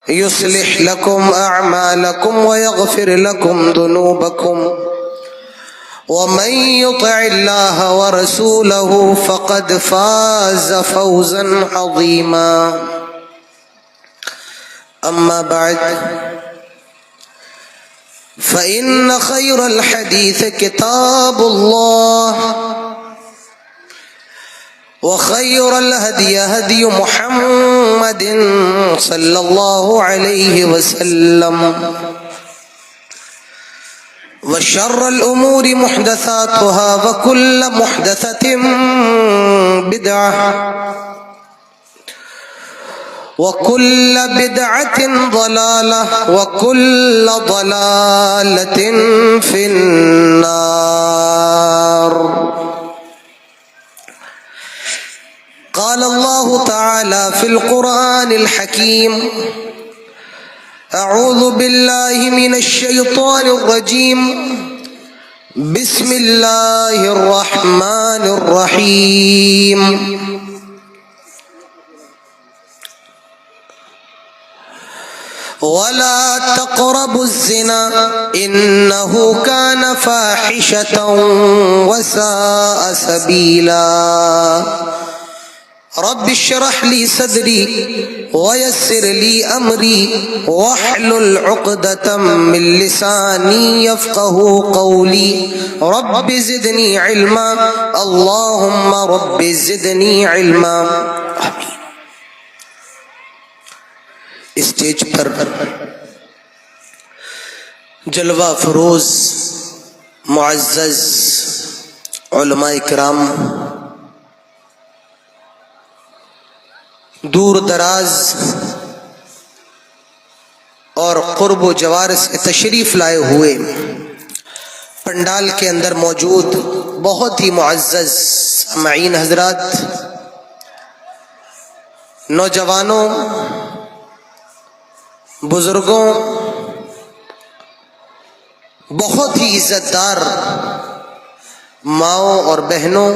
يصلح لكم أعمالكم ويغفر لكم ذنوبكم ومن يطع الله ورسوله فقد فاز فوزا عظيما. أما بعد فإن خير الحديث كتاب الله وخير الهدي هدي محمد صلى الله عليه وسلم وشر الأمور محدثاتها وكل محدثة بدعة وكل بدعة ضلالة وكل ضلالة في النار. قال الله تعالى في القرآن الحكيم: أعوذ بالله من الشيطان الرجيم، بسم الله الرحمن الرحيم. ولا تقربوا الزنا إنه كان فاحشة وساء سبيلا. رب اشرح لي صدري ويسر لي أمري واحلل عقدة من لساني يفقه قولي. رب زدني علما، اللهم رب زدني علما. اسٹیج پر جلوہ فروز معزز علماء کرام، دور دراز اور قرب و جوار سے تشریف لائے ہوئے پنڈال کے اندر موجود بہت ہی معزز سامعین حضرات، نوجوانوں، بزرگوں، بہت ہی عزت دار ماؤں اور بہنوں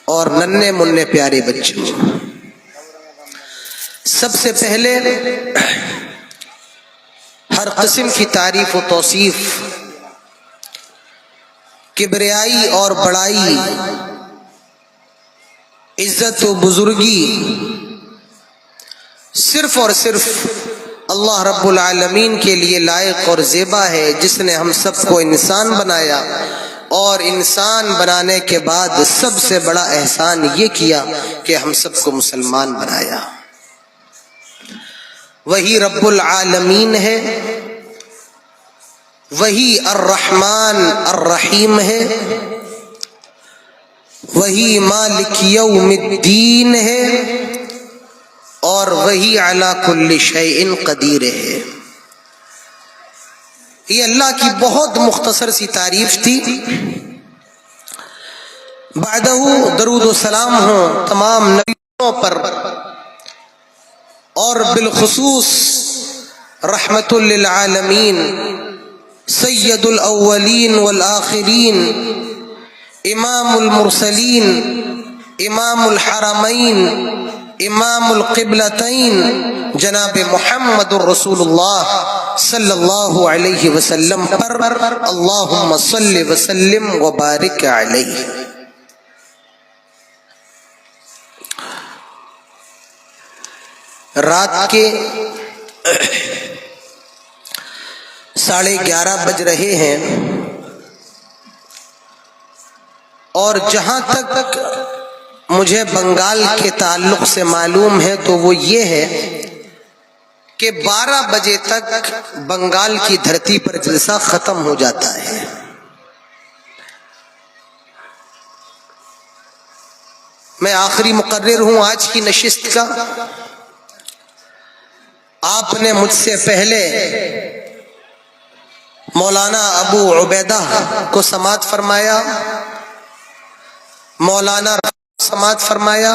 اور ننھے منھے پیارے بچوں، سب سے پہلے ہر قسم کی تعریف و توصیف، کبریائی اور بڑائی، عزت و بزرگی صرف اور صرف اللہ رب العالمین کے لیے لائق اور زیبا ہے، جس نے ہم سب کو انسان بنایا اور انسان بنانے کے بعد سب سے بڑا احسان یہ کیا کہ ہم سب کو مسلمان بنایا۔ وہی رب العالمین ہے، وہی الرحمن الرحیم ہے، وہی مالک یوم الدین ہے، اور وہی علی کل شیء قدیر ہے۔ یہ اللہ کی بہت مختصر سی تعریف تھی۔ بعدہ درود و سلام ہو تمام نبیوں پر، اور بالخصوص رحمت للعالمین سید الاولین والآخرین، امام المرسلین، امام الحرمین، امام القبلتین، جناب محمد الرسول اللہ صلی اللہ علیہ وسلم پر اللہم صلی وسلم وبارک علیہ۔ رات کے 11:30 بج رہے ہیں، اور جہاں تک مجھے بنگال کے تعلق سے معلوم ہے تو وہ یہ ہے کہ 12 بجے تک بنگال کی دھرتی پر جلسہ ختم ہو جاتا ہے۔ میں آخری مقرر ہوں آج کی نشست کا۔ آپ نے مجھ سے پہلے مولانا ابو عبیدہ کو سماعت فرمایا، مولانا سماعت فرمایا،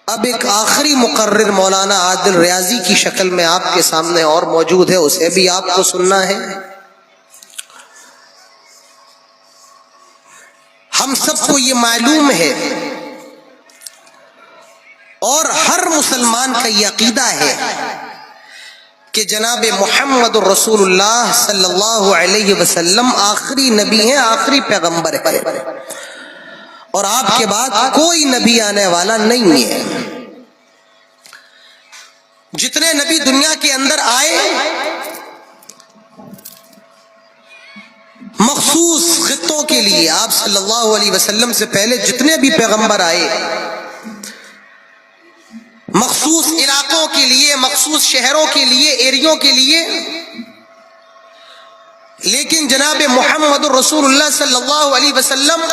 اب ایک آخری مقرر مولانا عادل ریاضی کی شکل میں آپ کے سامنے اور موجود ہے، اسے بھی آپ کو سننا ہے۔ ہم سب کو یہ معلوم ہے اور ہر مسلمان کا یہ عقیدہ ہے کہ جناب محمد الرسول اللہ صلی اللہ علیہ وسلم آخری نبی ہیں، آخری پیغمبر ہے، اور آپ کے بعد کوئی نبی آنے والا نہیں ہے۔ جتنے نبی دنیا کے اندر آئے مخصوص خطوں کے لیے، آپ صلی اللہ علیہ وسلم سے پہلے جتنے بھی پیغمبر آئے مخصوص علاقوں کے لیے، مخصوص شہروں کے لیے، ایریوں کے لیے، لیکن جناب محمد رسول اللہ صلی اللہ علیہ وسلم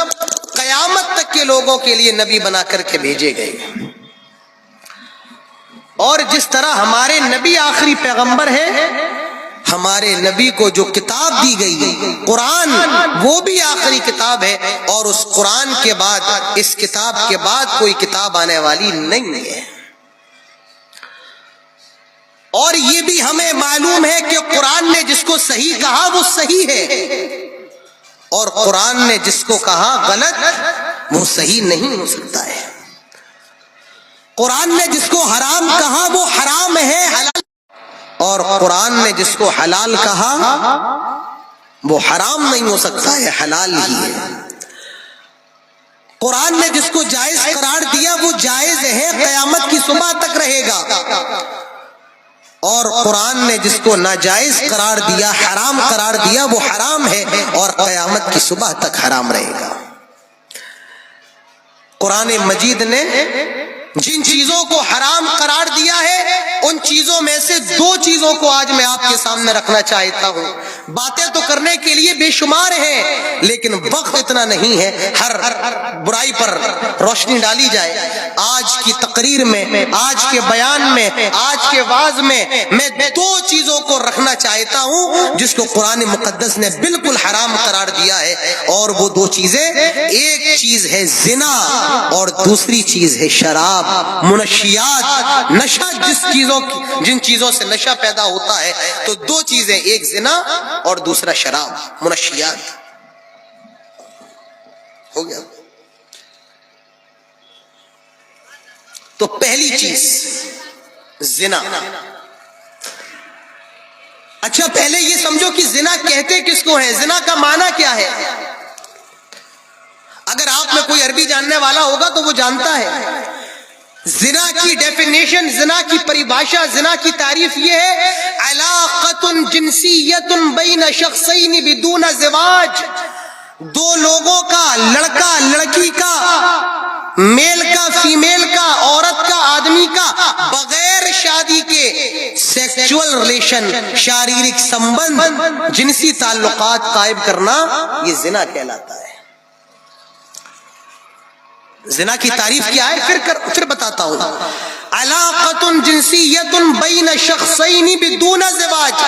قیامت تک کے لوگوں کے لیے نبی بنا کر کے بھیجے گئے۔ اور جس طرح ہمارے نبی آخری پیغمبر ہیں، ہمارے نبی کو جو کتاب دی گئی قرآن، وہ بھی آخری کتاب ہے، اور اس قرآن کے بعد، اس کتاب کے بعد کوئی کتاب آنے والی نہیں ہے۔ اور یہ بھی ہمیں معلوم ہے کہ قرآن نے جس کو صحیح کہا وہ صحیح ہے، اور قرآن نے جس کو کہا غلط وہ صحیح نہیں ہو سکتا ہے۔ قرآن نے جس کو حرام کہا وہ حرام ہے، حلال، اور قرآن نے جس کو حلال کہا وہ حرام نہیں ہو سکتا ہے، حلال ہی ہے۔ قرآن نے جس کو جائز قرار دیا وہ جائز ہے، قیامت کی صبح تک رہے گا، اور قرآن نے جس کو ناجائز قرار دیا، حرام قرار دیا، وہ حرام ہے اور قیامت کی صبح تک حرام رہے گا۔ قرآن مجید نے جن چیزوں کو حرام قرار دیا ہے، ان چیزوں میں سے دو چیزوں کو آج میں آپ کے سامنے رکھنا چاہتا ہوں۔ باتیں تو کرنے کے لیے بے شمار ہیں، لیکن وقت اتنا نہیں ہے ہر برائی پر روشنی ڈالی جائے۔ آج کی تقریر میں، آج کے بیان میں، آج کے واعظ میں دو چیزوں کو رکھنا چاہتا ہوں جس کو قرآن مقدس نے بالکل حرام قرار دیا ہے، اور وہ دو چیزیں، ایک چیز ہے زنا اور دوسری چیز ہے شراب، منشیات، نشہ، جن چیزوں سے نشہ پیدا ہوتا ہے۔ تو دو چیزیں، ایک زنا اور دوسرا شراب، منشیات۔ ہو گیا؟ تو پہلی چیز زنا۔ اچھا، پہلے یہ سمجھو کہ زنا کہتے کس کو ہیں، زنا کا معنی کیا ہے؟ اگر آپ میں کوئی عربی جاننے والا ہوگا تو وہ جانتا ہے زنا کی ڈیفینیشن، زنا کی پریبھاشا، زنا کی تعریف یہ ہے: علاقۃ جنسیۃ بین شخصین بدون زواج، دو لوگوں کا، لڑکا لڑکی کا، میل کا فیمیل کا، عورت کا آدمی کا، بغیر شادی کے سیکچول ریلیشن، شاریرک سمبند، جنسی تعلقات قائم کرنا، یہ زنا کہلاتا ہے۔ زنا کی تعریف کیا ہے پھر بتاتا ہوں۔ علاقۃ جنسیۃ بین شخصین بدون زواج،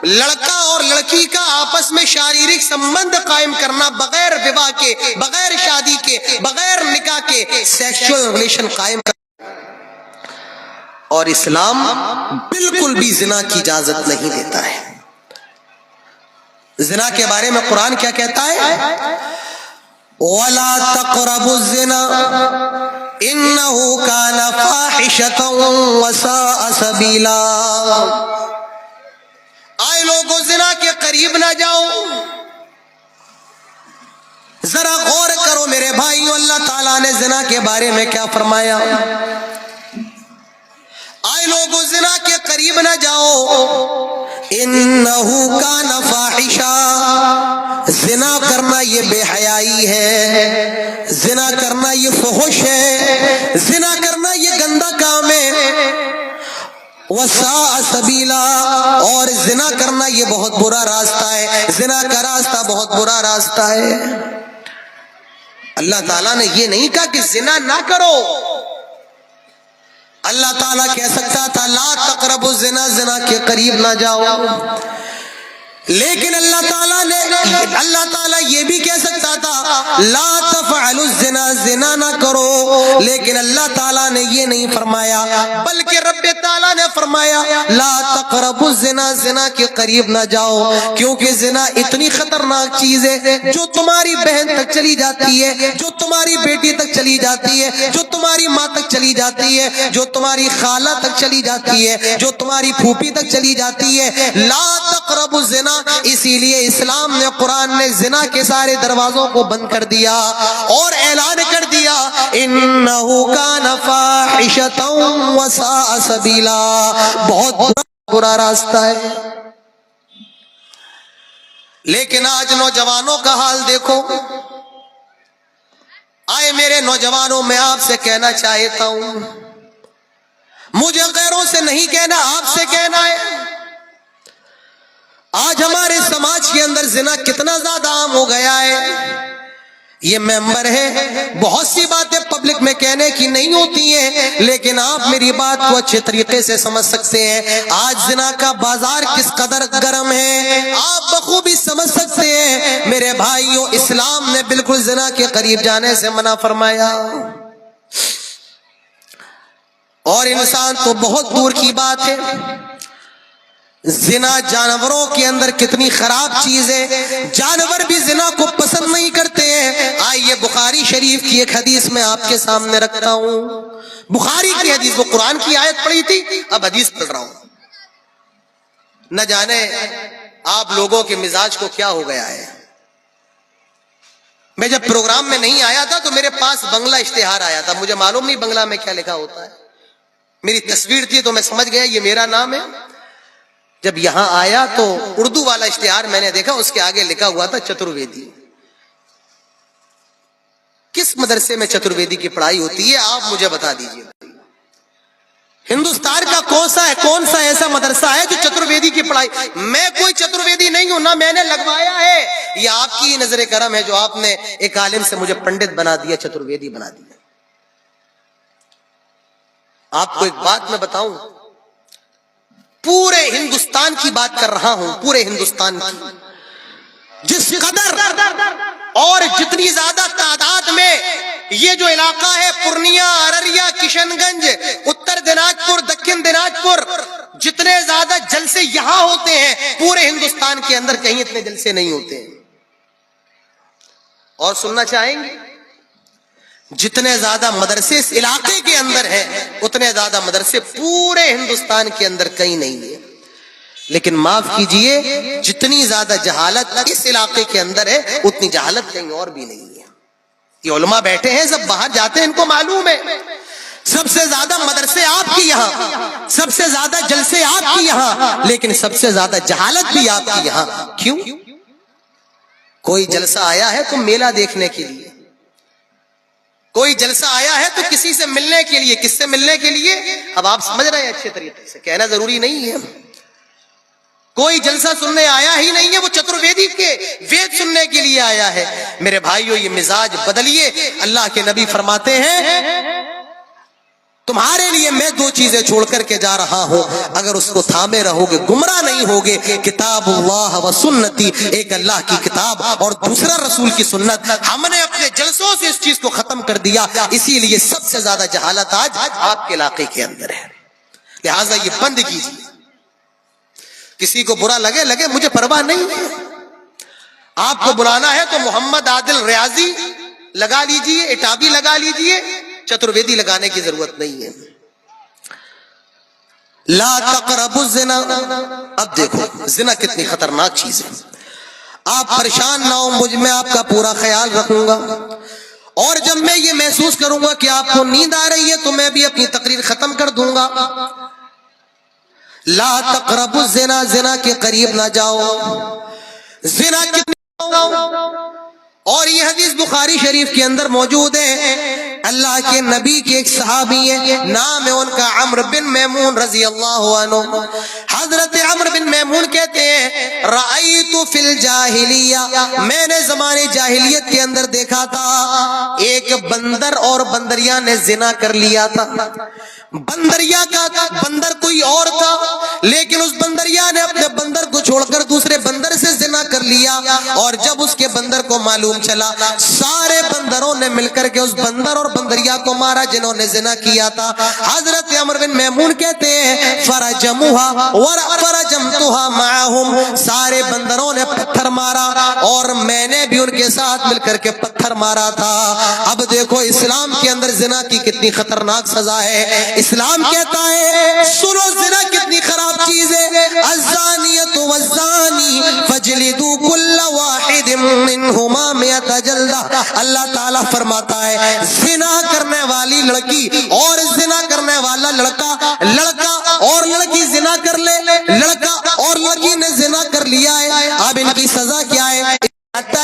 لڑکا اور لڑکی کا آپس میں شاریرک سمبند قائم کرنا، بغیر وواہ کے، بغیر شادی کے، بغیر نکاح کے، سیکشول ریلیشن قائم کرنا۔ اور اسلام بالکل بھی زنا کی اجازت نہیں دیتا ہے۔ زنا کے بارے میں قرآن کیا کہتا ہے؟ وَلَا تَقْرَبُوا الزِّنَا إِنَّهُ كَانَ فَاحِشَةً وَسَاءَ سَبِيلًا۔ آئے لوگوں، زنا کے قریب نہ جاؤ۔ ذرا غور کرو میرے بھائیو، اللہ تعالیٰ نے زنا کے بارے میں کیا فرمایا؟ آئے لوگوں، زنا کے قریب نہ جاؤ۔ انہو کان فاحشہ، زنا کرنا یہ بے حیائی ہے، زنا کرنا یہ فحش ہے، زنا کرنا یہ گندا کام ہے، وساء سبیلا، اور زنا کرنا یہ بہت برا راستہ ہے، زنا کا راستہ بہت برا راستہ ہے۔ اللہ تعالیٰ نے یہ نہیں کہا کہ زنا نہ کرو، اللہ تعالیٰ کہہ سکتا تھا لا تقربوا الزنا، زنا کے قریب نہ جاؤ، لیکن اللہ تعالیٰ یہ بھی کہہ سکتا تھا لا تفعلوا الزنا، زنا نہ کرو، لیکن اللہ تعالیٰ نے یہ نہیں فرمایا، بلکہ رب تعالیٰ نے فرمایا لا تقربوا الزنا، زنا کے قریب نہ جاؤ، کیونکہ زنا اتنی خطرناک چیز ہے جو تمہاری بہن تک چلی جاتی ہے، جو تمہاری بیٹی تک چلی جاتی ہے، جو تمہاری ماں تک چلی جاتی ہے، جو تمہاری خالہ تک چلی جاتی ہے، جو تمہاری پھوپھی تک چلی جاتی ہے۔ لا تقربوا الزنا، اسی لیے اسلام نے، قرآن نے زنا کے سارے دروازوں کو بند کر دیا اور اعلان کر دیا انہو کان فاحشۃ وساء سبیلا، بہت برا راستہ ہے۔ لیکن آج نوجوانوں کا حال دیکھو۔ آئے میرے نوجوانوں، میں آپ سے کہنا چاہتا ہوں، مجھے غیروں سے نہیں کہنا، آپ سے کہنا ہے، آج ہمارے سماج کے اندر زنا کتنا زیادہ عام ہو گیا ہے۔ یہ ممبر ہے، بہت سی باتیں پبلک میں کہنے کی نہیں ہوتی ہیں، لیکن آپ میری بات کو اچھے طریقے سے سمجھ سکتے ہیں۔ آج زنا کا بازار کس قدر گرم ہے آپ بخوبی سمجھ سکتے ہیں۔ میرے بھائیوں، اسلام نے بالکل زنا کے قریب جانے سے منع فرمایا، اور انسان تو بہت دور کی بات ہے۔ زنا جانوروں کے اندر کتنی خراب چیز ہے، جانور بھی زنا کو پسند نہیں کرتے ہیں۔ آئیے بخاری شریف کی ایک حدیث میں آپ کے سامنے رکھتا ہوں، بخاری کی حدیث، وہ قرآن کی آیت پڑھی تھی، اب حدیث پڑھ رہا ہوں۔ نہ جانے آپ لوگوں کے مزاج کو کیا ہو گیا ہے۔ میں جب پروگرام میں نہیں آیا تھا تو میرے پاس بنگلہ اشتہار آیا تھا، مجھے معلوم نہیں بنگلہ میں کیا لکھا ہوتا ہے، میری تصویر تھی تو میں سمجھ گیا یہ میرا نام ہے۔ جب یہاں آیا تو اردو والا اشتہار میں نے دیکھا، اس کے آگے لکھا ہوا تھا چترویدی۔ کس مدرسے میں چترویدی کی پڑھائی ہوتی ہے آپ مجھے بتا دیجئے۔ ہندوستان کا کون سا ایسا مدرسہ ہے جو چترویدی کی پڑھائی؟ میں کوئی چترویدی نہیں ہوں، نہ میں نے لگوایا ہے، یہ آپ کی نظر کرم ہے جو آپ نے ایک عالم سے مجھے پنڈت بنا دیا، چترویدی بنا دیا۔ آپ کو ایک بات میں بتاؤں، پورے ہندوستان کی بات کر رہا ہوں، پورے ہندوستان کی، جس قدر اور جتنی زیادہ تعداد میں یہ جو علاقہ ہے پورنیہ، ارریہ، کشن گنج، اتر دناج پور، دکن دناج پور، جتنے زیادہ جلسے یہاں ہوتے ہیں پورے ہندوستان کے اندر کہیں اتنے جلسے نہیں ہوتے ہیں۔ اور سننا چاہیں گے، جتنے زیادہ مدرسے اس علاقے کے اندر ہیں اتنے زیادہ مدرسے پورے ہندوستان کے اندر کہیں نہیں ہیں۔ لیکن معاف کیجئے، جتنی زیادہ جہالت اس علاقے کے اندر ہے اتنی جہالت کہیں اور بھی نہیں ہے۔ یہ علماء بیٹھے ہیں، سب باہر جاتے ہیں، ان کو معلوم ہے سب سے زیادہ مدرسے آپ کی یہاں، سب سے زیادہ جلسے آپ کی یہاں، لیکن سب سے زیادہ جہالت بھی آپ کی یہاں۔ کیوں؟ کوئی جلسہ آیا ہے تو میلہ دیکھنے کے لیے، کوئی جلسہ آیا ہے تو کسی سے ملنے کے لیے، کس سے ملنے کے لیے؟ اب آپ سمجھ رہے ہیں اچھے طریقے سے، کہنا ضروری نہیں ہے۔ کوئی جلسہ سننے آیا ہی نہیں ہے، وہ چترویدی کے وید سننے کے لیے آیا ہے۔ میرے بھائیوں، یہ مزاج بدلیے۔ اللہ کے نبی فرماتے ہیں تمہارے لیے میں دو چیزیں چھوڑ کر کے جا رہا ہوں، اگر اس کو تھامے رہو گے گمراہ نہیں ہوگے، کتاب اللہ و سنتی، ایک اللہ کی کتاب اور دوسرا رسول کی سنت۔ ہم نے اپنے جلسوں سے اس چیز کو ختم کر دیا، اسی لیے سب سے زیادہ جہالت آج آپ کے علاقے کے اندر ہے، لہٰذا یہ بند کیجیے۔ کسی کو برا لگے مجھے پرواہ نہیں ہے، آپ کو بلانا ہے تو محمد عادل ریاضی لگا لیجئے، اٹابی لگا لیجئے، چترویدی لگانے کی ضرورت نہیں ہے۔ لا تقربوا الزنا، اب دیکھو زنا کتنی خطرناک چیز ہے۔ آپ پریشان نہ ہو، میں آپ کا پورا خیال رکھوں گا، اور جب میں یہ محسوس کروں گا کہ آپ کو نیند آ رہی ہے تو میں بھی اپنی تقریر ختم کر دوں گا۔ لا تقربوا الزنا، زنا کے قریب نہ جاؤ۔ زنا اور یہ حدیث بخاری شریف کے اندر موجود ہے۔ اللہ کے نبی کے ایک صحابی ہیں، نام ہے ان کا عمرو بن میمون رضی اللہ عنہ۔ حضرت عمرو بن میمون کہتے ہیں رأیت فی الجاہلیہ، میں نے زمانے جاہلیت کے اندر دیکھا تھا ایک بندر اور بندریا نے زنا کر لیا تھا۔ بندریا کا بندر کوئی اور تھا، لیکن اس بندریا نے اپنے بندر کو چھوڑ کر دوسرے بندر لیا، اور جب اس کے بندر کو معلوم چلا، سارے بندروں نے مل کر کے اس بندر اور بندریا کو مارا جنہوں نے زنا کیا تھا۔ حضرت عمر بن میمون کہتے ہیں فرجموها ورجمتها معهم، سارے بندروں نے پتھر مارا اور میں نے بھی ان کے ساتھ مل کر کے پتھر مارا تھا۔ اب دیکھو اسلام کے اندر زنا کی کتنی خطرناک سزا ہے۔ اسلام کہتا ہے سنو زنا کتنی خراب چیز ہے، الزانیۃ والزانی فجلدوا کل واحد منہما مئۃ جلدہ۔ اللہ تعالیٰ فرماتا ہے زنا کرنے والی لڑکی اور زنا کرنے والا لڑکا، لڑکا اور لڑکی زنا کر لے، لڑکا اور لڑکی نے زنا کر لیا ہے، اب ان کی سزا کیا ہے؟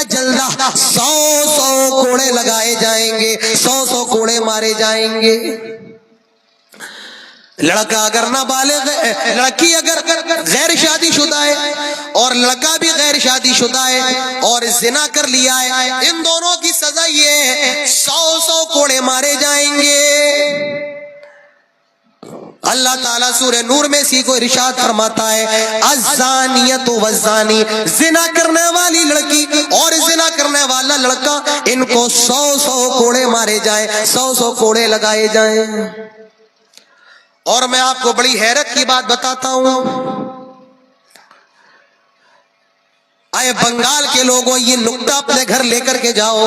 جلدہ 100 کوڑے لگائے جائیں گے، 100 کوڑے مارے جائیں گے۔ لڑکا اگر نابالغ ہے، لڑکی اگر غیر شادی شدہ ہے اور لڑکا بھی غیر شادی شدہ ہے اور زنا کر لیا ہے، ان دونوں کی سزا یہ ہے 100 کوڑے مارے جائیں گے۔ اللہ تعالیٰ سورہ نور میں اسی کو ارشاد فرماتا ہے الزانیۃ والزانی، زنا کرنے والی لڑکی اور زنا کرنے والا لڑکا، ان کو 100 کوڑے مارے جائیں، 100 کوڑے لگائے جائیں۔ اور میں آپ کو بڑی حیرت کی بات بتاتا ہوں، آئے بنگال کے لوگوں یہ نکتہ اپنے گھر لے کر کے جاؤ،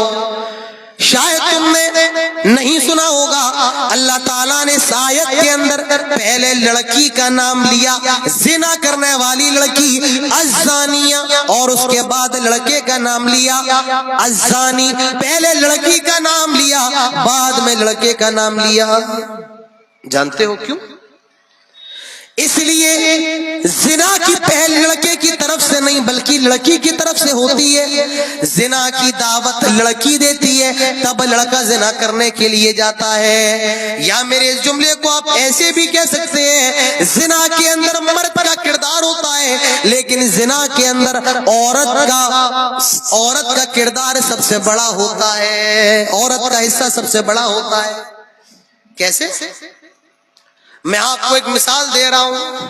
شاید تم نے نہیں سنا ہوگا، اللہ تعالیٰ نے آیت کے اندر پہلے لڑکی کا نام لیا، زنا کرنے والی لڑکی الزانیہ، اور اس کے بعد لڑکے کا نام لیا الزانی، پہلے لڑکی کا نام لیا بعد میں لڑکے کا نام لیا۔ جانتے ہو کیوں؟ اس لیے زنا کی پہل لڑکے کی طرف سے نہیں بلکہ لڑکی کی طرف سے ہوتی ہے۔ زنا کی دعوت لڑکی دیتی ہے، تب لڑکا زنا کرنے کے لیے جاتا ہے۔ یا میرے اس جملے کو آپ ایسے بھی کہہ سکتے ہیں، زنا کے اندر مرد کا کردار ہوتا ہے لیکن زنا کے اندر عورت کا کردار سب سے بڑا ہوتا ہے، عورت کا حصہ سب سے بڑا ہوتا ہے۔ کیسے؟ میں آپ کو ایک مثال دے رہا ہوں،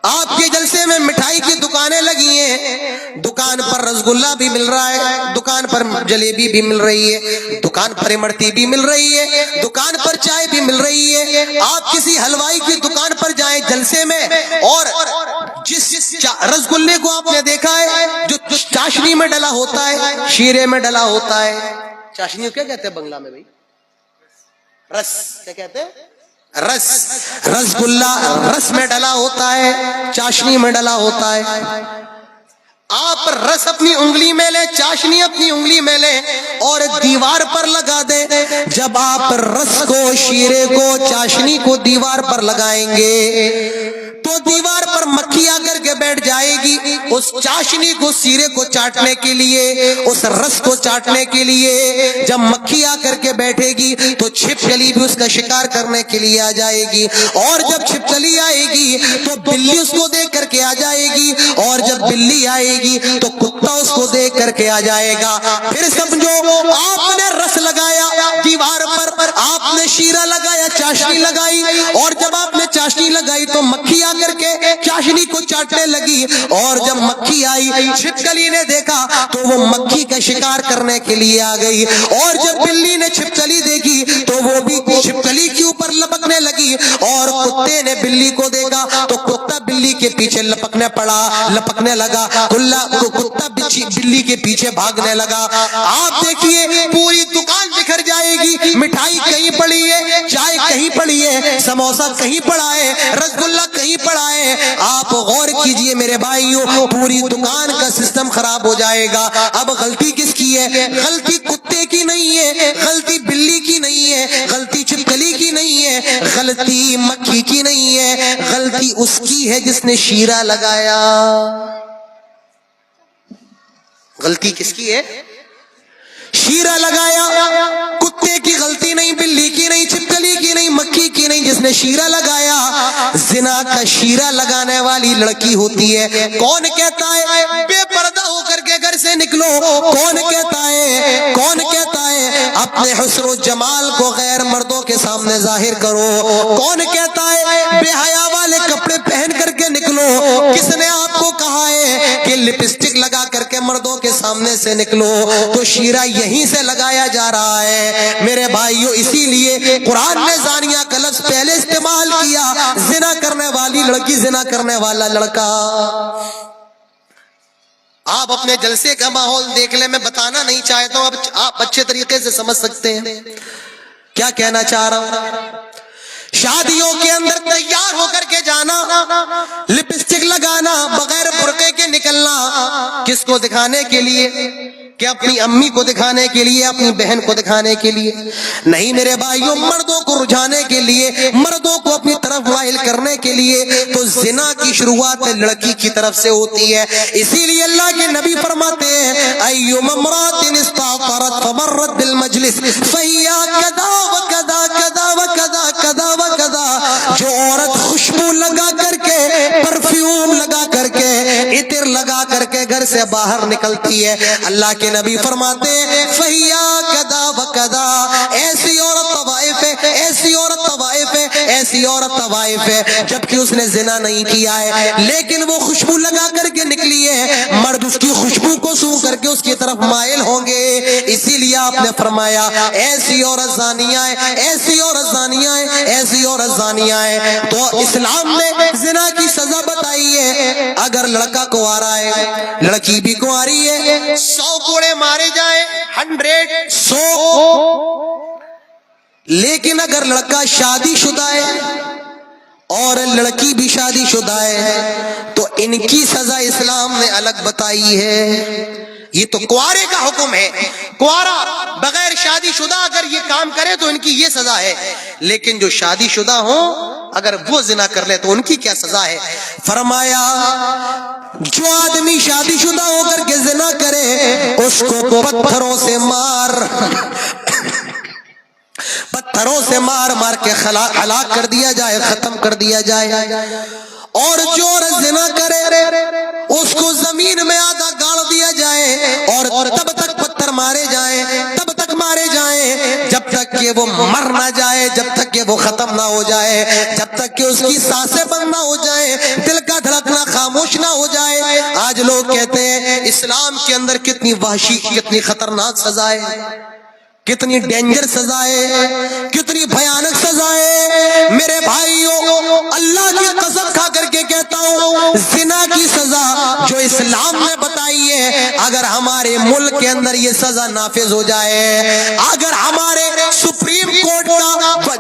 آپ کے جلسے میں مٹھائی کی دکانیں لگی ہیں، دکان پر رسگلہ بھی مل رہا ہے، دکان پر جلیبی بھی مل رہی ہے، دکان پر امرتی بھی مل رہی ہے، دکان پر چائے بھی مل رہی ہے۔ آپ کسی حلوائی کی دکان پر جائیں جلسے میں، اور جس رسگلے کو آپ نے دیکھا ہے جو چاشنی میں ڈلا ہوتا ہے، شیرے میں ڈلا ہوتا ہے، چاشنی کو کیا کہتے ہیں بنگلہ میں بھائی؟ رس، کیا کہتے ہیں؟ رس، رسگلہ رس میں ڈلا ہوتا ہے، چاشنی میں ڈلا ہوتا ہے۔ آپ رس اپنی انگلی میں لیں، چاشنی اپنی انگلی میں لیں اور دیوار پر لگا دیں، جب آپ رس کو، شیرے کو، چاشنی کو دیوار پر لگائیں گے تو دیوار پر مکھی آ کر کے بیٹھ جائے گی، اس چاشنی کو، سیرے کو چاٹنے کے لیے، اس رس کو چاٹنے کے لیے۔ جب مکھی آ کر کے بیٹھے گی تو چھپکلی بھی اس کا شکار کرنے کے لیے آ جائے گی، اور جب چھپکلی آئے گی تو بلی اس کو دیکھ کر کے آ جائے گی، اور جب بلی آئے گی تو کتا اس کو دیکھ کر کے آ جائے گا۔ پھر سمجھو آپ نے رس لگایا دیوار پر، آپ نے شیرہ لگایا، چاشنی لگائی، اور جب آپ نے چاشنی لگائی تو مکھی آ کر کے چاشنی کو چاٹنے لگی، اور جب مکھی آئی چھپکلی نے دیکھا تو وہ مکھی کا شکار کرنے کے لیے آ گئی، اور جب بلی نے چھپکلی دیکھی تو وہ بھی چھپکلی کے اوپر لپکنے لگی، اور کتے نے بلی کو دیکھا تو کتا بلی کے پیچھے لپکنے لگا، کتا بلی کے پیچھے بھاگنے لگا۔ آپ دیکھیے پوری دکان بکھر جائے گی، مٹھائی کہیں پڑی ہے، چائے کہیں پڑی ہے، سموسہ کہیں پڑا ہے، رسگلہ کہیں پڑا ہے۔ آپ غور کیجئے میرے بھائیوں، پوری دکان کا سسٹم خراب ہو جائے گا۔ اب غلطی کس کی ہے؟ غلطی کتے کی نہیں ہے، غلطی بلی کی نہیں ہے، غلطی چھپکلی کی نہیں ہے، غلطی مکھی کی نہیں ہے، غلطی اس کی ہے جس نے شیرہ لگایا۔ غلطی کس کی ہے؟ شیرہ لگایا۔ کتے کی غلطی نہیں، بلی کی نہیں، چھپکلی کی نہیں، مکھی کی نہیں، جس نے شیرہ لگایا۔ زنا کا شیرہ لگانے والی لڑکی ہوتی ہے۔ کون کہتا ہے بے پردہ ہو کر کے گھر سے نکلو؟ کون کہتا ہے اپنے حسن و جمال کو غیر مردوں کے سامنے ظاہر کرو؟ کون کہتا ہے بے حیا والے کپڑے پہن کر کے نکلو؟ کس نے آپ کو کہا کہ لپسٹک لگا کر کے مردوں کے سامنے سے نکلو تو شیرہ یہیں سے لگایا جا رہا ہے میرے بھائیوں. اسی لیے قرآن نے زانیہ کا لفظ پہلے استعمال کیا, زنا کرنے والی لڑکی, زنا کرنے والا لڑکا. آپ اپنے جلسے کا ماحول دیکھ لیں, میں بتانا نہیں چاہتا ہوں, اب آپ اچھے طریقے سے سمجھ سکتے ہیں کیا کہنا چاہ رہا ہوں. شادیوں کے اندر تیار ہو کر کے جانا, لپسٹک لگانا, بغیر برقعے کے نکلنا, کس کو دکھانے کے لیے؟ کہ اپنی امی کو دکھانے کے لیے, اپنی بہن کو دکھانے کے لیے نہیں میرے بھائیوں, مردوں کو رجھانے کے لیے, مردوں کو اپنی طرف مائل کرنے کے لیے. تو زنا کی شروعات لڑکی کی طرف سے ہوتی ہے. اسی لیے اللہ کے نبی فرماتے ہیں ایما امرأۃ استعطرت فمرت بالمجلس فہی کذا وکذا کذا وکذا کذا وکذا. جو عورت خوشبو لگا کر کے, پرفیوم لگا کر کے, عطر لگا کر کے گھر سے باہر نکلتی ہے, اللہ کے نبی فرماتے ہیں فہیا کذا وکذا, ایسی عورت طوائف ہے, ایسی عورت طوائف ہے, ایسی عورت طوائف ہے. جبکہ اس نے زنا نہیں کیا ہے لیکن وہ خوشبو لگا کر کے نکلی ہے, مرد اس کی خوشبو کو سو کر کے اس کی طرف مائل ہوں گے. اسی لیے آپ نے فرمایا ایسی عورت زانیہ ہے, ایسی عورت زانیہ ہے, ایسی عورت زانیہ ہے. تو اسلام نے زنا کی سزا بتائی ہے. اگر لڑکا کنوارا ہے, لڑکی بھی کنواری ہے, 100 کوڑے مارے جائیں, 100. لیکن اگر لڑکا شادی شدہ ہے اور لڑکی بھی شادی شدہ ہے تو ان کی سزا اسلام نے الگ بتائی ہے. یہ تو کنوارے کا حکم ہے, کنوارا بغیر شادی شدہ اگر یہ کام کرے تو ان کی یہ سزا ہے. لیکن جو شادی شدہ ہوں اگر وہ زنا کر لے تو ان کی کیا سزا ہے؟ فرمایا جو آدمی شادی شدہ ہو کر کے زنا کرے اس کو پتھروں سے مار, پتھروں سے مار مار کے ہلاک کر دیا جائے, ختم کر دیا جائے. اور جو زنا کرے اس کو زمین میں آدھا گاڑ دیا جائے اور تب تک پتھر مارے جائیں, تب تک مارے جائیں جب تک کہ وہ مر نہ جائے, جب تک کہ وہ ختم نہ ہو جائے, جب تک کہ اس کی سانسیں بند نہ ہو جائیں, دل کا دھڑکنا خاموش نہ ہو جائے. آج لوگ کہتے ہیں اسلام کے اندر کتنی وحشی, کتنی خطرناک سزائیں, کتنی ڈینجر سزائیں, کتنی بھیانک سزائیں. میرے بھائیوں اللہ کی قسم کھا کر کے کہتا ہوں زنا کی سزا جو اسلام نے بتائی ہے, اگر ہمارے ملک کے اندر یہ سزا نافذ ہو جائے, اگر ہمارے سپریم کورٹ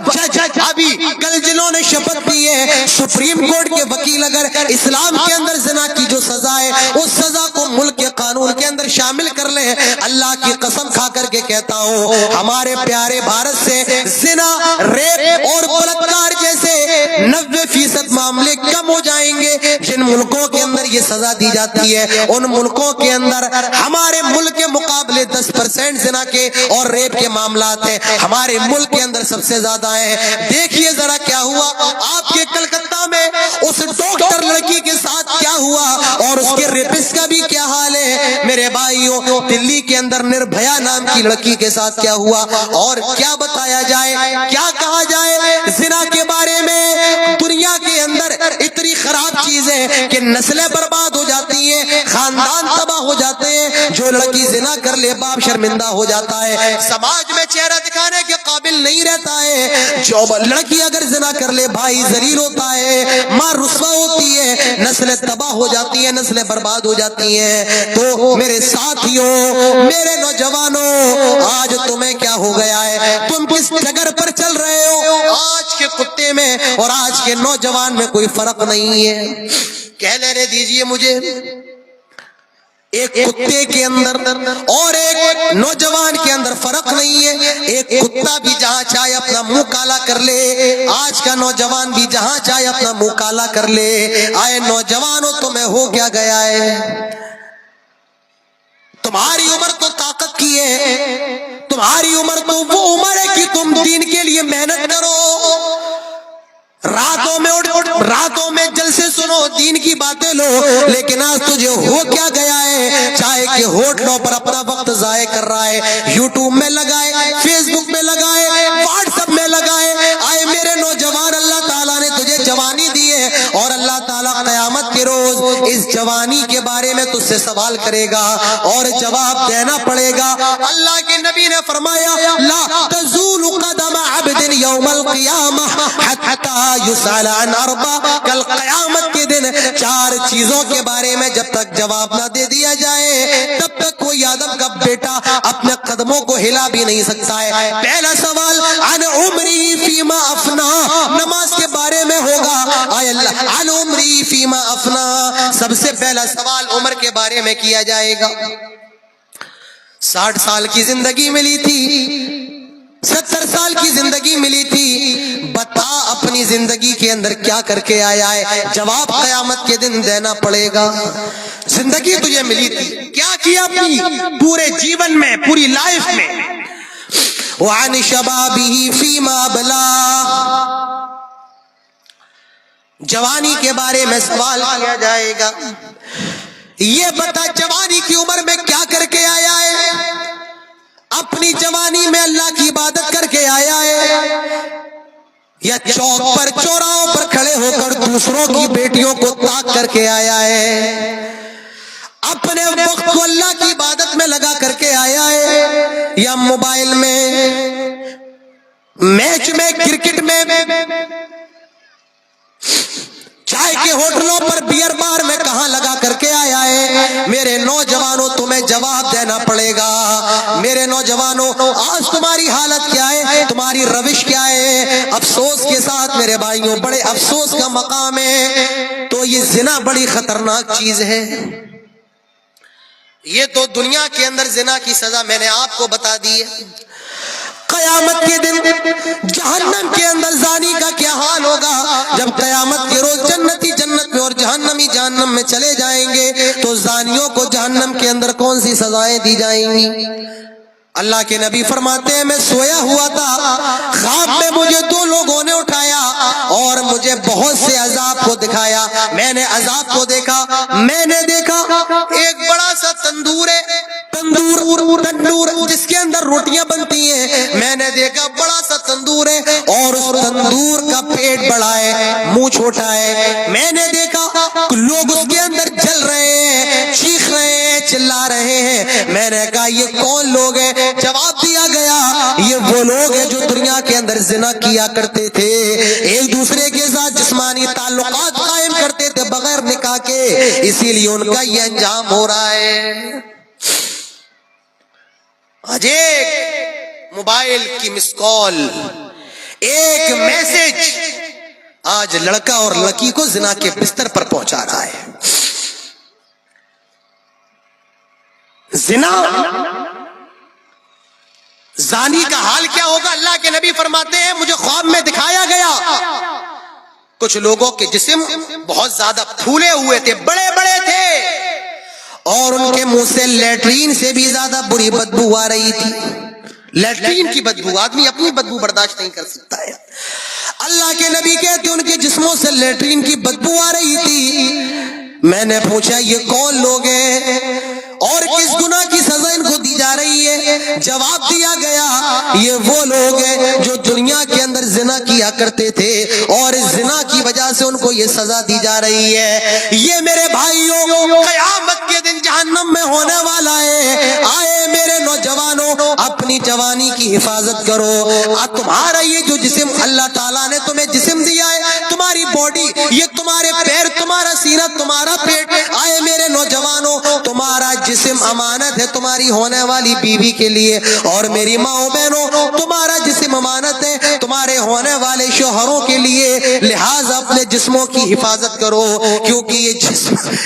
کا جج, ابھی کل جنہوں نے شپث دی ہے سپریم کورٹ کے وکیل, اگر اسلام کے اندر زنا کی جو سزا ہے اس سزا کو ملک کے قانون کے اندر شامل کر لیں, اللہ کی قسم کھا کر کے کہتا ہوں ہمارے پیارے بھارت سے زنا, ریپ اور بلاکار جیسے 90% معاملے کم ہو جائیں گے. جن ملکوں کے اندر یہ سزا دی جاتی ہے ان ملکوں کے اندر ہمارے ملک کے مقابلے 10% زنا کے اور ریپ کے معاملات ہیں, ہمارے ملک کے اندر سب سے زیادہ ہیں. دیکھیے ذرا کیا ہوا آپ کے کلکتہ میں اس ڈاکٹر لڑکی کے ساتھ کیا ہوا اور اس کے ریپسٹ کا بھی کیا حال ہے. میرے بھائیوں دلی کے اندر نربھیا نام کی لڑکی کے ساتھ کیا ہوا اور کیا بتایا جائے, کیا کہا جائے زنا کے بارے میں. دنیا کے اندر اتنی خراب چیز ہے کہ نسلیں برباد ہو جاتی ہیں, خاندان تباہ ہو جاتے ہیں. جو لڑکی زنا کر لے باپ شرمندہ ہو جاتا ہے, سماج میں چہرہ دکھانے کے قابل نہیں رہتا ہے. جو لڑکی اگر زنا کر لے بھائی ذلیل ہوتا ہے, ماں رسوا ہوتی ہے, نسلیں تباہ ہو جاتی ہیں, نسلیں برباد ہو جاتی ہیں. تو میرے ساتھیوں, میرے نوجوانوں, آج تمہیں کیا ہو گیا ہے؟ تم کس ڈگر پر چل رہے ہو؟ آج کے کتے میں اور آج کے نوجوان میں کوئی فرق نہیں ہے. کہہ لینے دیجئے مجھے, ایک کتے کے اندر اور ایک نوجوان کے اندر فرق نہیں ہے. ایک کتا بھی جہاں چاہے اپنا منہ کالا کر لے, آج کا نوجوان بھی جہاں چاہے اپنا منہ کالا کر لے. آئے نوجوانوں تمہیں ہو کیا گیا ہے؟ تمہاری عمر تو طاقت کی ہے, تمہاری عمر تو وہ عمر ہے کہ تم دین کے لیے محنت کرو, راتوں میں جلسے سنو, دین کی باتیں لو. لیکن آج تجھے ہو کیا گیا ہے؟ چاہے کہ ہوٹلوں پر اپنا وقت ضائع کر رہا ہے, یوٹیوب میں لگائے, فیس بک میں لگائے, واٹس ایپ میں لگائے. آئے میرے نوجوان, اللہ تعالیٰ نے تجھے جوانی دی ہے اور اللہ تعالیٰ قیامت کے روز اس جوانی کے بارے میں تجھ سے سوال کرے گا اور جواب دینا پڑے گا۔ اللہ کے نبی نے فرمایا لا تزول قدم عبد یوم القیامہ حتی یسأل عن اربع، کل قیامت کے دن 4 چیزوں کے بارے میں جب تک جواب نہ دے دیا جائے تب تک کوئی آدم کا بیٹا اپنے قدموں کو ہلا بھی نہیں سکتا ہے۔ پہلا سوال عن عمری فیما افنا، نماز کے بارے میں ہوگا۔ آئے اللہ عن عمری فیما افنا، سب سے پہلا سوال عمر کے بارے میں کیا جائے گا۔ 60 سال کی زندگی ملی تھی، 70 سال کی زندگی ملی تھی، بتا اپنی زندگی کے اندر کیا کر کے آیا ہے؟ جواب قیامت کے دن دینا پڑے گا۔ زندگی تجھے ملی تھی، کیا کیا اپنی پورے جیون میں، پوری لائف میں؟ وعن شبابہ فیما بلا، جوانی کے بارے میں سوال کیا جائے گا۔ یہ بتا جوانی کی عمر میں کیا کر کے آیا ہے؟ اپنی جوانی میں اللہ کی عبادت کر کے آیا ہے یا چوک پر چوراہوں پر کھڑے ہو کر دوسروں کی بیٹیوں کو طاق کر کے آیا ہے؟ اپنے وقت کو اللہ کی عبادت میں لگا کر کے آیا ہے یا موبائل میں، میچ میں، کرکٹ میں، چائے کے ہوٹلوں پر، بیئر بار میں کہاں لگا کر کے آیا ہے؟ میرے نوجوانوں تمہیں جواب دینا پڑے گا۔ میرے نوجوانوں آج تمہاری حالت کیا ہے؟ تمہاری روش کیا ہے؟ افسوس کے ساتھ میرے بھائیوں، بڑے افسوس کا مقام ہے۔ تو یہ زنا بڑی خطرناک چیز ہے۔ یہ تو دنیا کے اندر زنا کی سزا میں نے آپ کو بتا دی ہے۔ قیامت کے دن جہنم کے اندر زانی کا کیا حال ہوگا؟ جب قیامت کے روز جنتی جنت میں اور جہنمی جہنم میں چلے جائیں گے تو زانیوں کو جہنم کے اندر کون سی سزائیں دی جائیں گی؟ اللہ کے نبی فرماتے ہیں میں سویا ہوا تھا، خواب میں مجھے 2 لوگوں نے اٹھایا اور مجھے بہت سے عذاب کو دکھایا۔ میں نے عذاب کو دیکھا، میں نے دیکھا ایک بڑا سا تندور ہے، تندور جس کے اندر روٹیاں بنتی ہیں۔ میں نے دیکھا بڑا سا تندور ہے اور اس تندور کا پیٹ بڑا ہے، منہ چھوٹا ہے۔ میں نے دیکھا لوگ اس کے اندر جل رہے ہیں، چیخ رہے ہیں، چلا رہے ہیں۔ میں نے کہا یہ کون لوگ ہیں؟ جواب دیا گیا یہ وہ لوگ ہیں جو دنیا کے اندر زنا کیا کرتے تھے، ایک دوسرے کے ساتھ جسمانی تعلقات قائم کرتے تھے بغیر نکاح کے، اسی لیے ان کا یہ انجام ہو رہا ہے۔ آج ایک موبائل کی مس کال، ایک میسج آج لڑکا اور لڑکی کو زنا کے بستر پر پہنچا رہا ہے۔ زنا، زانی کا حال کیا ہوگا؟ اللہ کے نبی فرماتے ہیں مجھے خواب میں دکھایا گیا کچھ لوگوں کے جسم بہت زیادہ پھولے ہوئے تھے، بڑے بڑے تھے اور ان کے منہ سے لیٹرین سے بھی زیادہ بری بدبو آ رہی تھی۔ لیٹرین کی بدبو، آدمی اپنی بدبو برداشت نہیں کر سکتا ہے۔ اللہ کے نبی کہتے ان کے جسموں سے لیٹرین کی بدبو آ رہی تھی۔ میں نے پوچھا یہ کون لوگ ہیں اور کس گناہ کی سزا ان کو دی جا رہی ہے؟ جواب دیا گیا یہ وہ لوگ ہیں جو دنیا کے اندر زنا کیا کرتے تھے اور اس زنا کی وجہ سے ان کو یہ سزا دی جا رہی ہے۔ یہ میرے بھائیوں قیامت کے دن جہنم میں ہونے والا ہے۔ آئے میرے نوجوانوں اپنی جوانی کی حفاظت کرو۔ تمہارا یہ جو جسم اللہ تعالیٰ نے تمہیں جسم دیا ہے، تمہاری باڈی، یہ تمہارے پیر، تمہارا سینہ، تمہارا پیٹ، آئے میرے نوجوانوں تمہارا جسم امانت ہے تمہاری ہونے والی بیوی کے لیے، اور میری ماں بہنوں تمہارا جسم امانت ہے تمہارے ہونے والے شوہروں کے لیے۔ لہٰذا اپنے جسموں کی حفاظت کرو کیونکہ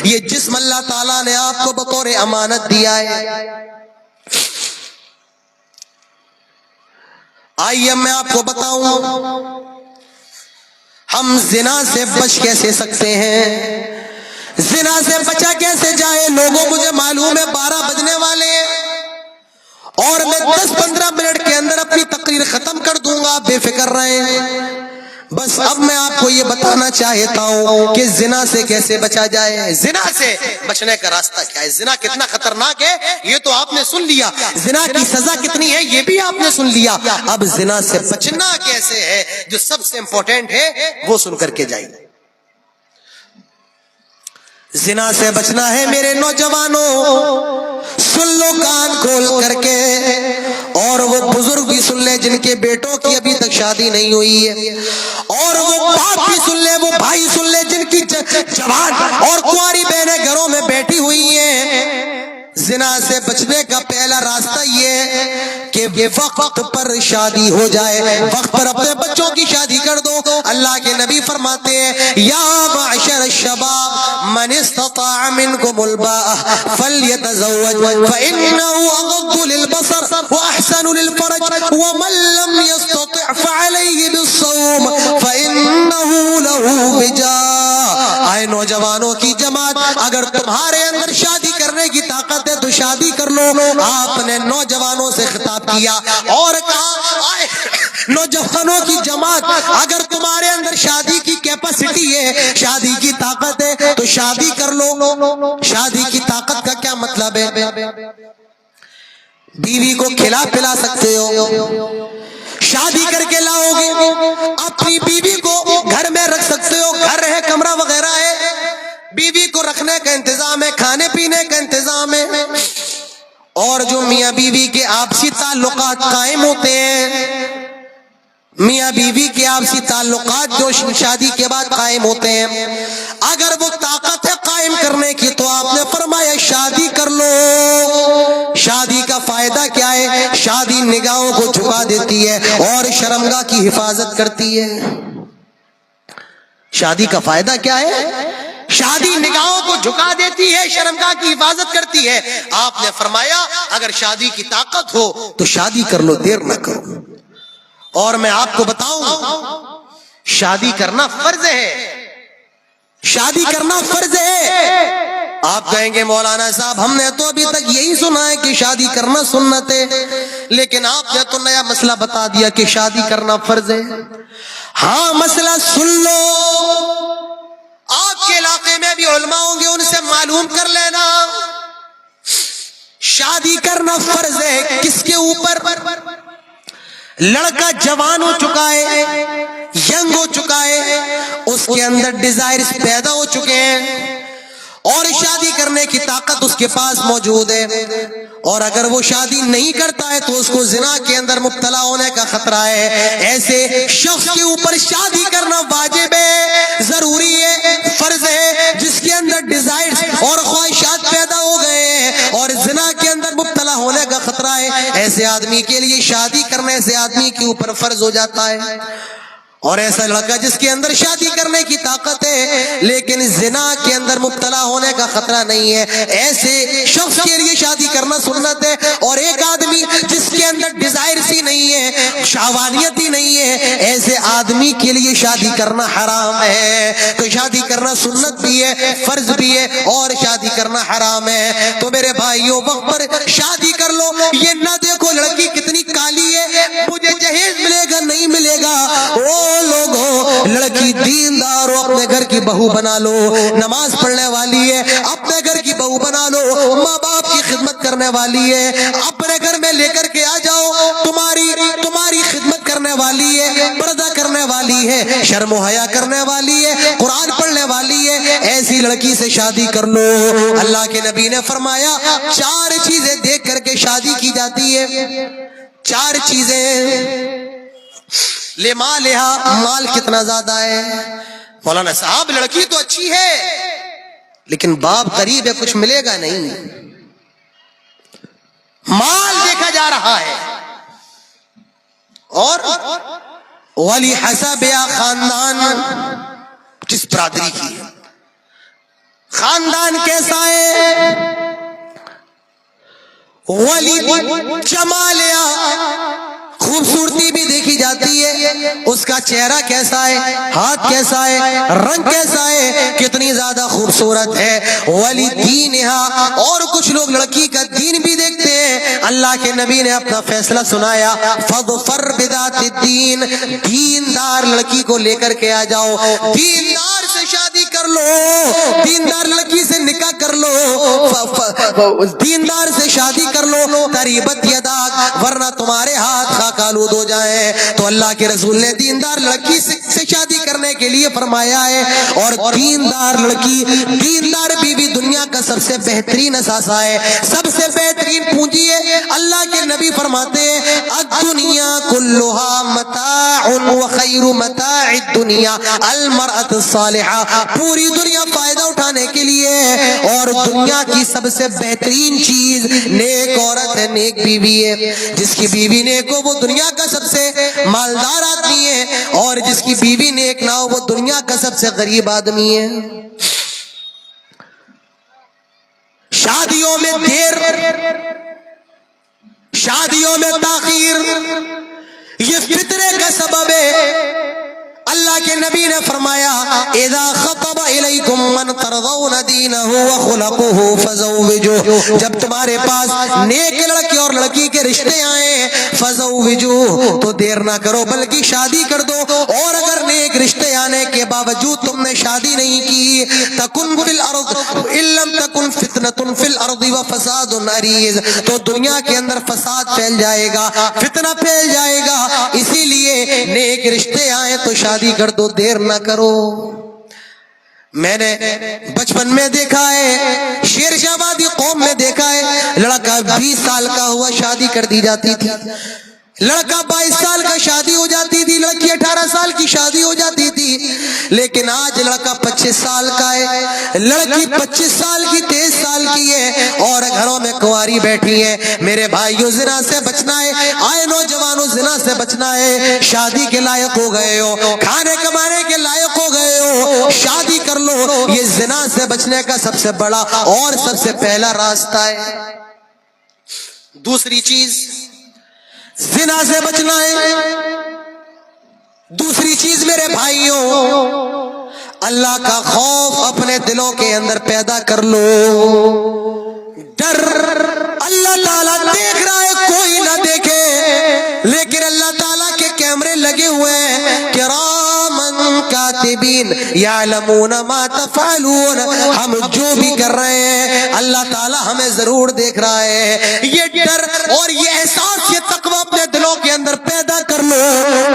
یہ جسم اللہ تعالیٰ نے آپ کو بطور امانت دیا ہے۔ آئیے میں آپ کو بتاؤں ہم زنا سے بچ کیسے سکتے ہیں، زنا سے بچا کیسے جائے۔ لوگوں مجھے معلوم ہے 12 بجنے والے ہیں اور میں 10-15 منٹ کے اندر اپنی تقریر ختم کر دوں گا، بے فکر رہیں۔ بس اب میں آپ کو یہ بتانا چاہتا ہوں کہ زنا سے کیسے بچا جائے، زنا سے بچنے کا راستہ کیا ہے، زنا کتنا خطرناک ہے یہ تو آپ نے سن لیا، زنا کی سزا کتنی ہے یہ بھی آپ نے سن لیا۔ اب زنا سے بچنا کیسے ہے جو سب سے امپورٹنٹ ہے وہ سن کر کے جائیے۔ زنا سے بچنا ہے میرے نوجوانوں، سن لو کان کھول کر کے، اور وہ بزرگ بھی سن لے جن کے بیٹوں کی ابھی تک شادی نہیں ہوئی ہے، اور وہ باپ بھی سن لے، وہ بھائی سن لے جن کی جوان اور کنواری بہنیں گھروں میں بیٹھی ہوئی ہیں۔ زنا سے بچنے کا پہلا راستہ یہ ہے کہ وقت پر شادی ہو جائے، وقت پر اپنے بچوں کی شادی کر دو۔ اللہ کے نبی فرماتے ہیں یا معشر الشباب من استطاع منکم الباء فلیتزوج فإنه اغض للبصر واحسن للفرج ومن لم يستطع فعليه بالصوم فإنه له وجاء۔ آئے نوجوانوں کی جماعت، اگر تمہارے اندر شادی کرنے کی طاقت ہے تو شادی کر لو۔ آپ نے نوجوانوں سے خطاب کیا اور کہا آئے نوجوانوں کی جماعت، اگر تمہارے اندر شادی کی کیپیسٹی ہے، شادی کی طاقت ہے تو شادی کر لو۔ شادی کی طاقت کا کیا مطلب ہے؟ بیوی کو کھلا پلا سکتے ہو، شادی کر کے لاؤ گے، اپنی بیوی کو گھر میں رکھ سکتے ہو، گھر ہے، کمرہ وغیرہ ہے، بیوی کو رکھنے کا انتظام ہے، کھانے پینے کا انتظام ہے، اور جو میاں بیوی کے آپسی تعلقات قائم ہوتے ہیں، میاں بیوی کے آپسی تعلقات جو شادی کے بعد قائم ہوتے ہیں، اگر وہ طاقت ہے قائم کرنے کی تو آپ نے فرمایا شادی کر لو۔ شادی کا فائدہ کیا ہے؟ شادی نگاہوں کو جھکا دیتی ہے اور شرمگاہ کی حفاظت کرتی ہے۔ شادی کا فائدہ کیا ہے؟ شادی نگاہوں کو جھکا دیتی ہے، شرمگاہ کی حفاظت کرتی ہے۔ آپ نے فرمایا اگر شادی کی طاقت ہو تو شادی کر لو، دیر نہ کرو۔ اور میں آپ کو بتاؤں شادی کرنا فرض ہے، شادی کرنا فرض ہے۔ آپ کہیں گے مولانا صاحب ہم نے تو ابھی تک یہی سنا ہے کہ شادی کرنا سنت ہے، لیکن آپ نے تو نیا مسئلہ بتا دیا کہ شادی کرنا فرض ہے۔ ہاں مسئلہ سن لو، آپ کے علاقے میں بھی علماء ہوں گے، ان سے معلوم کر لینا۔ شادی کرنا فرض ہے کس کے اوپر؟ لڑکا جوان ہو چکا ہے، ینگ ہو چکا ہے، اس کے اندر ڈیزائرز پیدا ہو چکے ہیں اور شادی کرنے کی طاقت اس کے پاس موجود ہے، اور اگر وہ شادی نہیں کرتا ہے تو اس کو زنا کے اندر مبتلا ہونے کا خطرہ ہے۔ ایسے شخص کے اوپر شادی کرنا واجب ہے، ضروری ہے، فرض ہے، جس کے اندر ڈیزائرز اور خواہشات پیدا ہو گئے ہیں اور زنا کے اندر مبتلا ہونے کا خطرہ ہے، ایسے آدمی کے لیے شادی کرنے سے آدمی کے اوپر فرض ہو جاتا ہے۔ اور ایسا لڑکا جس کے اندر شادی کرنے کی طاقت ہے لیکن زنا کے اندر مبتلا ہونے کا خطرہ نہیں ہے، ایسے شخص کے لیے شادی کرنا سنت ہے۔ اور ایک آدمی جس کے اندر ڈیزائرز ہی نہیں ہے، شہوانیت ہی نہیں ہے، ایسے آدمی کے لیے شادی کرنا حرام ہے۔ تو شادی کرنا سنت بھی ہے، فرض بھی ہے، اور شادی کرنا حرام ہے۔ تو میرے بھائیوں وقت پر شادی کر لو، یہ نہ دیکھو لڑکی کتنی کالی ہے مجھے جہیز ملے گا نہیں ملے گا، لوگوں لڑکی دیندار ہو اپنے گھر کی بہو بنا لو، نماز پڑھنے والی ہے اپنے گھر کی بہو بنا لو، ماں باپ کی خدمت کرنے والی ہے اپنے گھر میں لے کر کے آ جاؤ، تمہاری خدمت کرنے والی ہے، پردہ کرنے والی ہے، شرم و حیا کرنے والی ہے، قرآن پڑھنے والی ہے، ایسی لڑکی سے شادی کر لو۔ اللہ کے نبی نے فرمایا 4 چیزیں دیکھ کر کے شادی کی جاتی ہے، 4 چیزیں۔ لما لہا، مال کتنا زیادہ ہے؟ مولانا صاحب لڑکی تو اچھی ہے لیکن باپ قریب ہے، کچھ ملے گا نہیں، مال دیکھا جا رہا ہے۔ اور ولی حسبیا، خاندان کس برادری کی ہے، خاندان کیسا ہے، ولی جمالیا، خوبصورتی بھی دیکھی جاتی ہے، اس کا چہرہ کیسا ہے، ہاتھ کیسا ہے، رنگ کیسا ہے، کتنی زیادہ خوبصورت ہے، ولی دینہا، اور کچھ لوگ لڑکی کا دین بھی دیکھتے ہیں۔ اللہ کے نبی نے اپنا فیصلہ سنایا فَاظْفَرْ بِذَاتِ الدِّينِ، دیندار لڑکی کو لے کر کے آ جاؤ، دیندار سے شادی کر لو، دیندار لڑکی سے نکاح کر لو، دیندار سے شادی کر لو، تریبت یداک، ورنہ تمہارے ہاتھ خاک آلود ہو جائیں۔ تو اللہ کے رسول نے دیندار لڑکی سے شادی کرنے کے لیے فرمایا ہے. اور دیندار لڑکی، دیندار بیوی دنیا کا سب سے بہترین اثاثہ ہے، سب سے بہترین پونجی ہے. اللہ کے نبی فرماتے ہیں الدنیا کلھا متاع وخیر متاع الدنیا المرأۃ الصالحہ. پوری دنیا فائدہ اٹھانے کے لیے، اور دنیا کی سب سے بہترین چیز نیک عورت ہے، نیک بیوی ہے. جس کی بیوی نیک ہو وہ دنیا کا سب سے مالدار آدمی ہے، اور جس کی بیوی نیک نہ ہو وہ دنیا کا سب سے غریب آدمی ہے. شادیوں میں دیر، شادیوں میں تاخیر، یہ فطرے کا سبب ہے. اللہ کے نبی نے فرمایا اذا خطب الیکم من ترضون دینہ وخلقہ فزوجوہ، جب تمہارے پاس نیک لڑکی اور لڑکی کے رشتے آئیں فزوجوہ تو دیر نہ کرو بلکہ شادی کر دو. اور اگر نیک رشتے آنے کے باوجود تم نے شادی نہیں کی، تکن فی الارض ان لم تکن فتنۃ فی الارض وفساد عریض، تو دنیا کے اندر فساد پھیل جائے گا، فتنہ پھیل جائے گا. اسی لیے نیک رشتے آئیں تو شادی کر دو، دیر نہ کرو. میں نے بچپن میں دیکھا ہے، شیر شاہ وادی قوم میں دیکھا ہے، لڑکا 20 سال کا ہوا شادی کر دی جاتی تھی، لڑکا 22 سال کا شادی ہو جاتی تھی، لڑکی 18 سال کی شادی ہو جاتی تھی. لیکن آج لڑکا 25 سال کا ہے، لڑکی 25 سال کی 23 سال کی ہے، اور گھروں میں کنواری بیٹھی ہے. میرے بھائیوں زنا سے بچنا ہے، آئے نوجوانوں زنا سے بچنا ہے. شادی کے لائق ہو گئے ہو، کھانے کمانے کے لائق ہو گئے ہو، شادی کر لو. یہ زنا سے بچنے کا سب سے بڑا اور سب سے پہلا راستہ ہے. دوسری چیز زنا سے بچنا ہے. دوسری چیز میرے بھائیوں، اللہ کا خوف اپنے دلوں کے اندر پیدا کر لو. ڈر، اللہ تعالیٰ دیکھ رہا ہے کوئی نہ دیکھے، لیکن اللہ تعالیٰ کے کیمرے لگے ہوئے ہیں، کرامن کاتبین یعلمون ما تفعلون. ہم جو بھی کر رہے ہیں اللہ تعالیٰ ہمیں ضرور دیکھ رہا ہے. یہ ڈر اور یہ احساس، یہ تقوی اپنے دلوں کے اندر پیدا کر لو.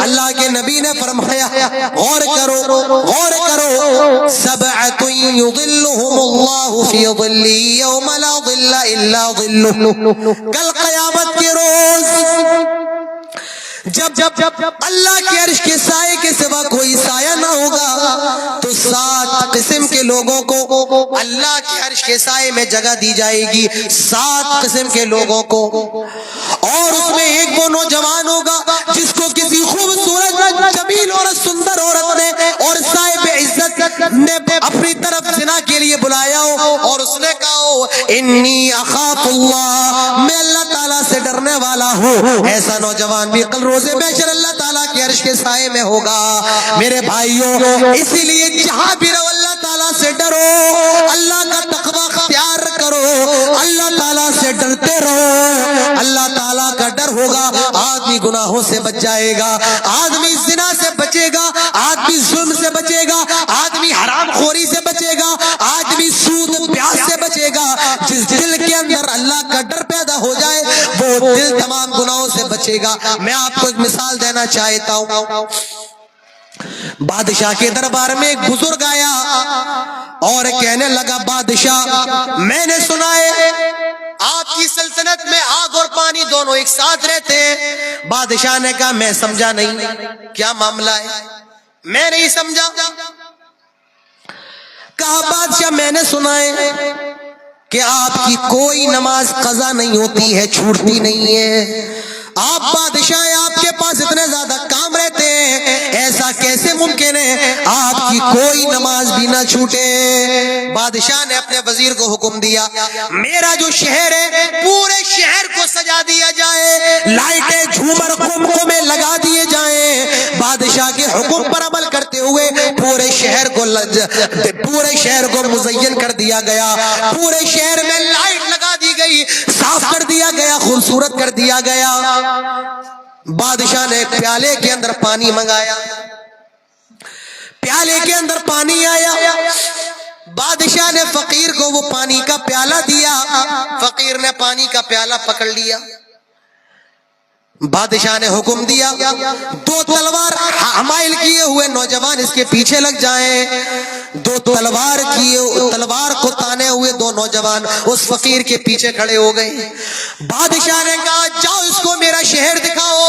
اللہ کے نبی نے فرمایا غور کرو، غور کرو، سبعۃ یظلھم اللہ فی ظلہ یوم لا ظل الا ظلہ. کل قیامت کے روز جب اللہ کے عرش کے سائے کے سوا کوئی سایہ نہ ہوگا، تو 7 قسم کے لوگوں کو اللہ کے عرش کے سائے میں جگہ دی جائے گی. 7 قسم کے لوگوں کو، اور اس میں ایک وہ نوجوان ہوگا جس کو کسی خوبصورت جمیل اور سندر عورت نے اور صاحب عزت نے اپنی طرف زنا کے لیے بلایا ہو، اور اس نے کہا ہو انی اخاف اللہ، میں اللہ تعالیٰ سے ڈرنے والا ہوں. ایسا نوجوان بھی کل روزے محشر اللہ تعالیٰ کے عرش کے سائے میں ہوگا. میرے بھائیوں، اسی لیے جہاں بھی رہو اللہ تعالیٰ سے ڈرو، اللہ کا تقوی اختیار کرو، اللہ تعالیٰ سے ڈرتے رہو. اللہ تعالیٰ کا ڈر ہوگا، آدمی گناہوں سے بچ جائے گا، آدمی زنا سے بچے گا، آدمی ظلم سے بچے گا، آدمی حرام خوری سے بچے گا، آدمی سود پیاز سے بچے گا. جس دل کے اندر اللہ کا ڈر پیدا ہو جائے وہ دل تمام گناہوں سے بچے گا. میں آپ کو ایک مثال دینا چاہتا ہوں. بادشاہ کے دربار میں ایک بزرگ آیا اور کہنے لگا بادشاہ، میں نے سنا ہے آپ کی سلطنت میں آگ اور پانی دونوں ایک ساتھ رہتے ہیں. بادشاہ نے کہا میں سمجھا نہیں، کیا معاملہ ہے؟ میں نہیں سمجھا. کہا بادشاہ میں نے سنا ہے کہ آپ کی کوئی نماز قضا نہیں ہوتی ہے، چھوٹتی نہیں ہے. آپ بادشاہ ہیں، آپ کے پاس اتنے زیادہ کام رہتے ہیں، ایسا کیسے ممکن ہے آپ کی کوئی نماز بھی نہ چھوٹے؟ بادشاہ نے اپنے وزیر کو حکم دیا میرا جو شہر ہے پورے شہر کو سجا دیا جائے، لائٹیں جھومر قمقمے میں لگا دیے جائیں. بادشاہ کے حکم پر عمل کرتے ہوئے پورے شہر کو مزین کر دیا گیا، پورے شہر میں لائٹ لگا دی گئی، صاف کر دیا گیا، خوبصورت کر دیا گیا. بادشاہ نے ایک پیالے کے اندر پانی منگایا، پیالے کے اندر پانی آیا، بادشاہ نے فقیر کو وہ پانی کا پیالہ دیا، فقیر نے پانی کا پیالہ پکڑ لیا. بادشاہ نے حکم دیا 2 تلوار حمائل کیے ہوئے نوجوان اس کے پیچھے لگ جائیں. 2 تلوار کو تانے ہوئے 2 نوجوان اس فقیر کے پیچھے کھڑے ہو گئے. بادشاہ نے کہا جاؤ اس کو میرا شہر دکھاؤ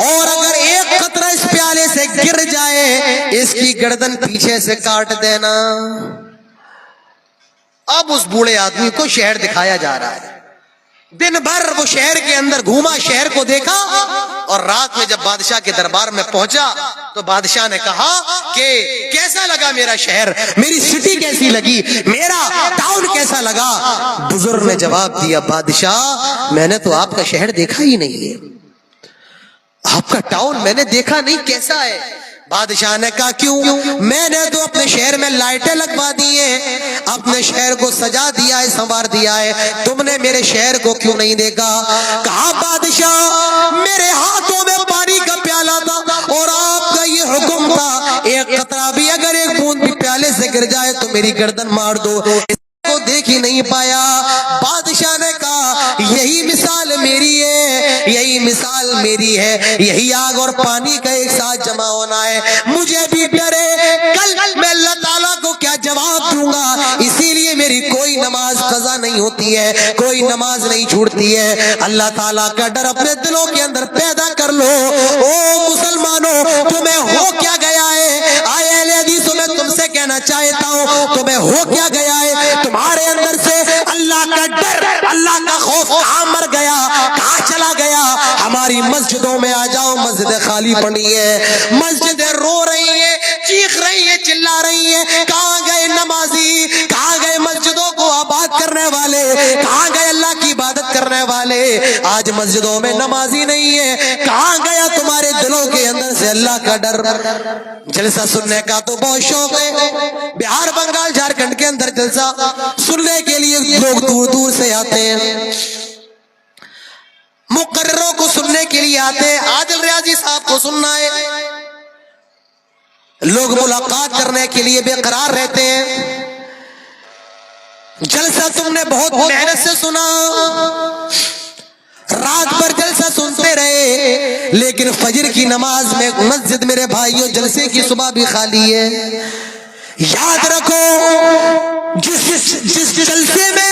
اور اگر ایک قطرہ اس پیالے سے گر جائے اس کی گردن پیچھے سے کاٹ دینا. اب اس بوڑھے آدمی کو شہر دکھایا جا رہا ہے. دن بھر وہ شہر کے اندر گھوما, شہر کو دیکھا, اور رات میں جب بادشاہ کے دربار میں پہنچا تو بادشاہ نے کہا کہ کیسا لگا میرا شہر, میری سٹی کیسی لگی, میرا ٹاؤن کیسا لگا. بزرگ نے جواب دیا بادشاہ میں نے تو آپ کا شہر دیکھا ہی نہیں ہے, آپ کا ٹاؤن میں نے دیکھا نہیں, کیسا ہے. بادشاہ نے کہا کیوں؟ میں نے تو اپنے شہر میں لائٹیں لگوا دی ہیں, اپنے شہر کو سجا دیا ہے, سنوار دیا ہے, تم نے میرے شہر کو کیوں نہیں دیکھا؟ کہا بادشاہ میرے ہاتھوں میں پانی کا پیالہ تھا اور آپ کا یہ حکم تھا ایک قطرہ بھی اگر ایک بوند بھی پیالے سے گر جائے تو میری گردن مار دو, کو دیکھ ہی نہیں پایا. بادشاہ نے کہا یہی مثال میری ہے, یہی مثال میری ہے, یہی آگ اور پانی کا ایک ساتھ جمع ہونا ہے. مجھے بھی ڈر ہے کل میں اللہ تعالیٰ کو کیا جواب دوں گا, اسی لیے میری کوئی نماز قضا نہیں ہوتی ہے, کوئی نماز نہیں چھوٹتی ہے. اللہ تعالیٰ کا ڈر اپنے دلوں کے اندر پیدا کر لو. او مسلمانوں تمہیں ہو کیا گیا ہے, آئے اہل حدیثوں میں تم سے کہنا چاہتا ہوں تمہیں ہو کیا گیا ہے, تمہارے اندر سے اللہ کا ڈر, اللہ کا خوف کہاں مر گیا, کہاں چلا گیا؟ ہماری مسجدوں میں آ جاؤ, مسجدیں خالی پڑی ہیں, مسجدیں رو رہی ہیں, چیخ رہی ہیں, چلا رہی ہیں. کہاں گئے نمازی, کہاں گئے مسجدوں کو آباد کرنے والے, کہاں گئے اللہ کی عبادت کرنے والے؟ آج مسجدوں میں نمازی نہیں ہے, کہاں گیا تمہارے دلوں کے اندر سے اللہ کا ڈر؟ جلسہ سننے کا تو بہت شوق ہے, بہار بنگال جھارکھنڈ کے اندر جلسہ سننے کے لیے لوگ دور دور سے آتے ہیں, مقرروں کو سننے کے لیے آتے ہیں, عادل ریاضی صاحب کو سننا ہے, لوگ ملاقات کرنے کے لیے بے قرار رہتے ہیں. جلسہ تم نے بہت محنت سے سنا, رات بھر جلسہ سنتے رہے, لیکن فجر کی نماز میں مسجد میرے بھائیوں جلسے کی صبح بھی خالی ہے. یاد رکھو جس جلسے میں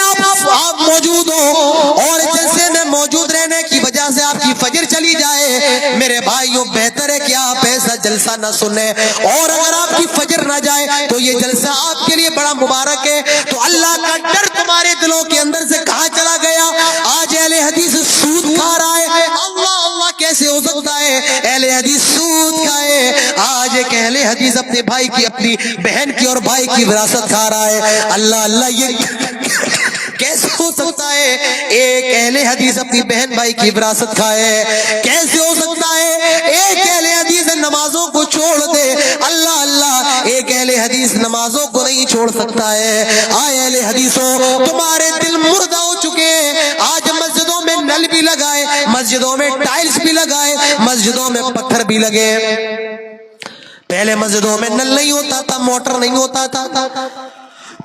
آپ موجود ہو اور جلسے میں موجود رہنے کی وجہ سے آپ کی فجر چلی جائے, میرے بھائیوں بہتر ہے کہ آپ ایسا جلسہ نہ سنیں, اور اگر آپ کی فجر نہ جائے تو یہ جلسہ آپ کے لیے بڑا مبارک ہے. تو اللہ کا ڈر تمہارے دلوں کے اندر سے کہاں چلا گیا؟ آج اہل حدیث سود کھا رہا ہے, اللہ اللہ کیسے ہو سکتا ہے اہل حدیث سود کھائے؟ آج ایک اہل حدیث اپنے بھائی کی, اپنی بہن کی اور بھائی کی وراثت کھا رہا ہے. اللہ اللہ یہ کیسے ہو سکتا ہے ایک اہل حدیث اپنی بہن بھائی کی وراثت کھائے؟ کیسے ہو سکتا ہے ایک اہل حدیث نمازوں کو چھوڑ دے؟ اللہ اللہ ایک اہل حدیث نمازوں کو نہیں چھوڑ سکتا ہے. آئے اہل حدیثوں تمہارے دل مردہ ہو چکے ہیں. آج مسجدوں میں نل بھی لگائے, مسجدوں میں ٹائلز بھی لگائے, مسجدوں میں پتھر بھی لگے. پہلے مسجدوں میں نل نہیں ہوتا تھا, موٹر نہیں ہوتا تھا,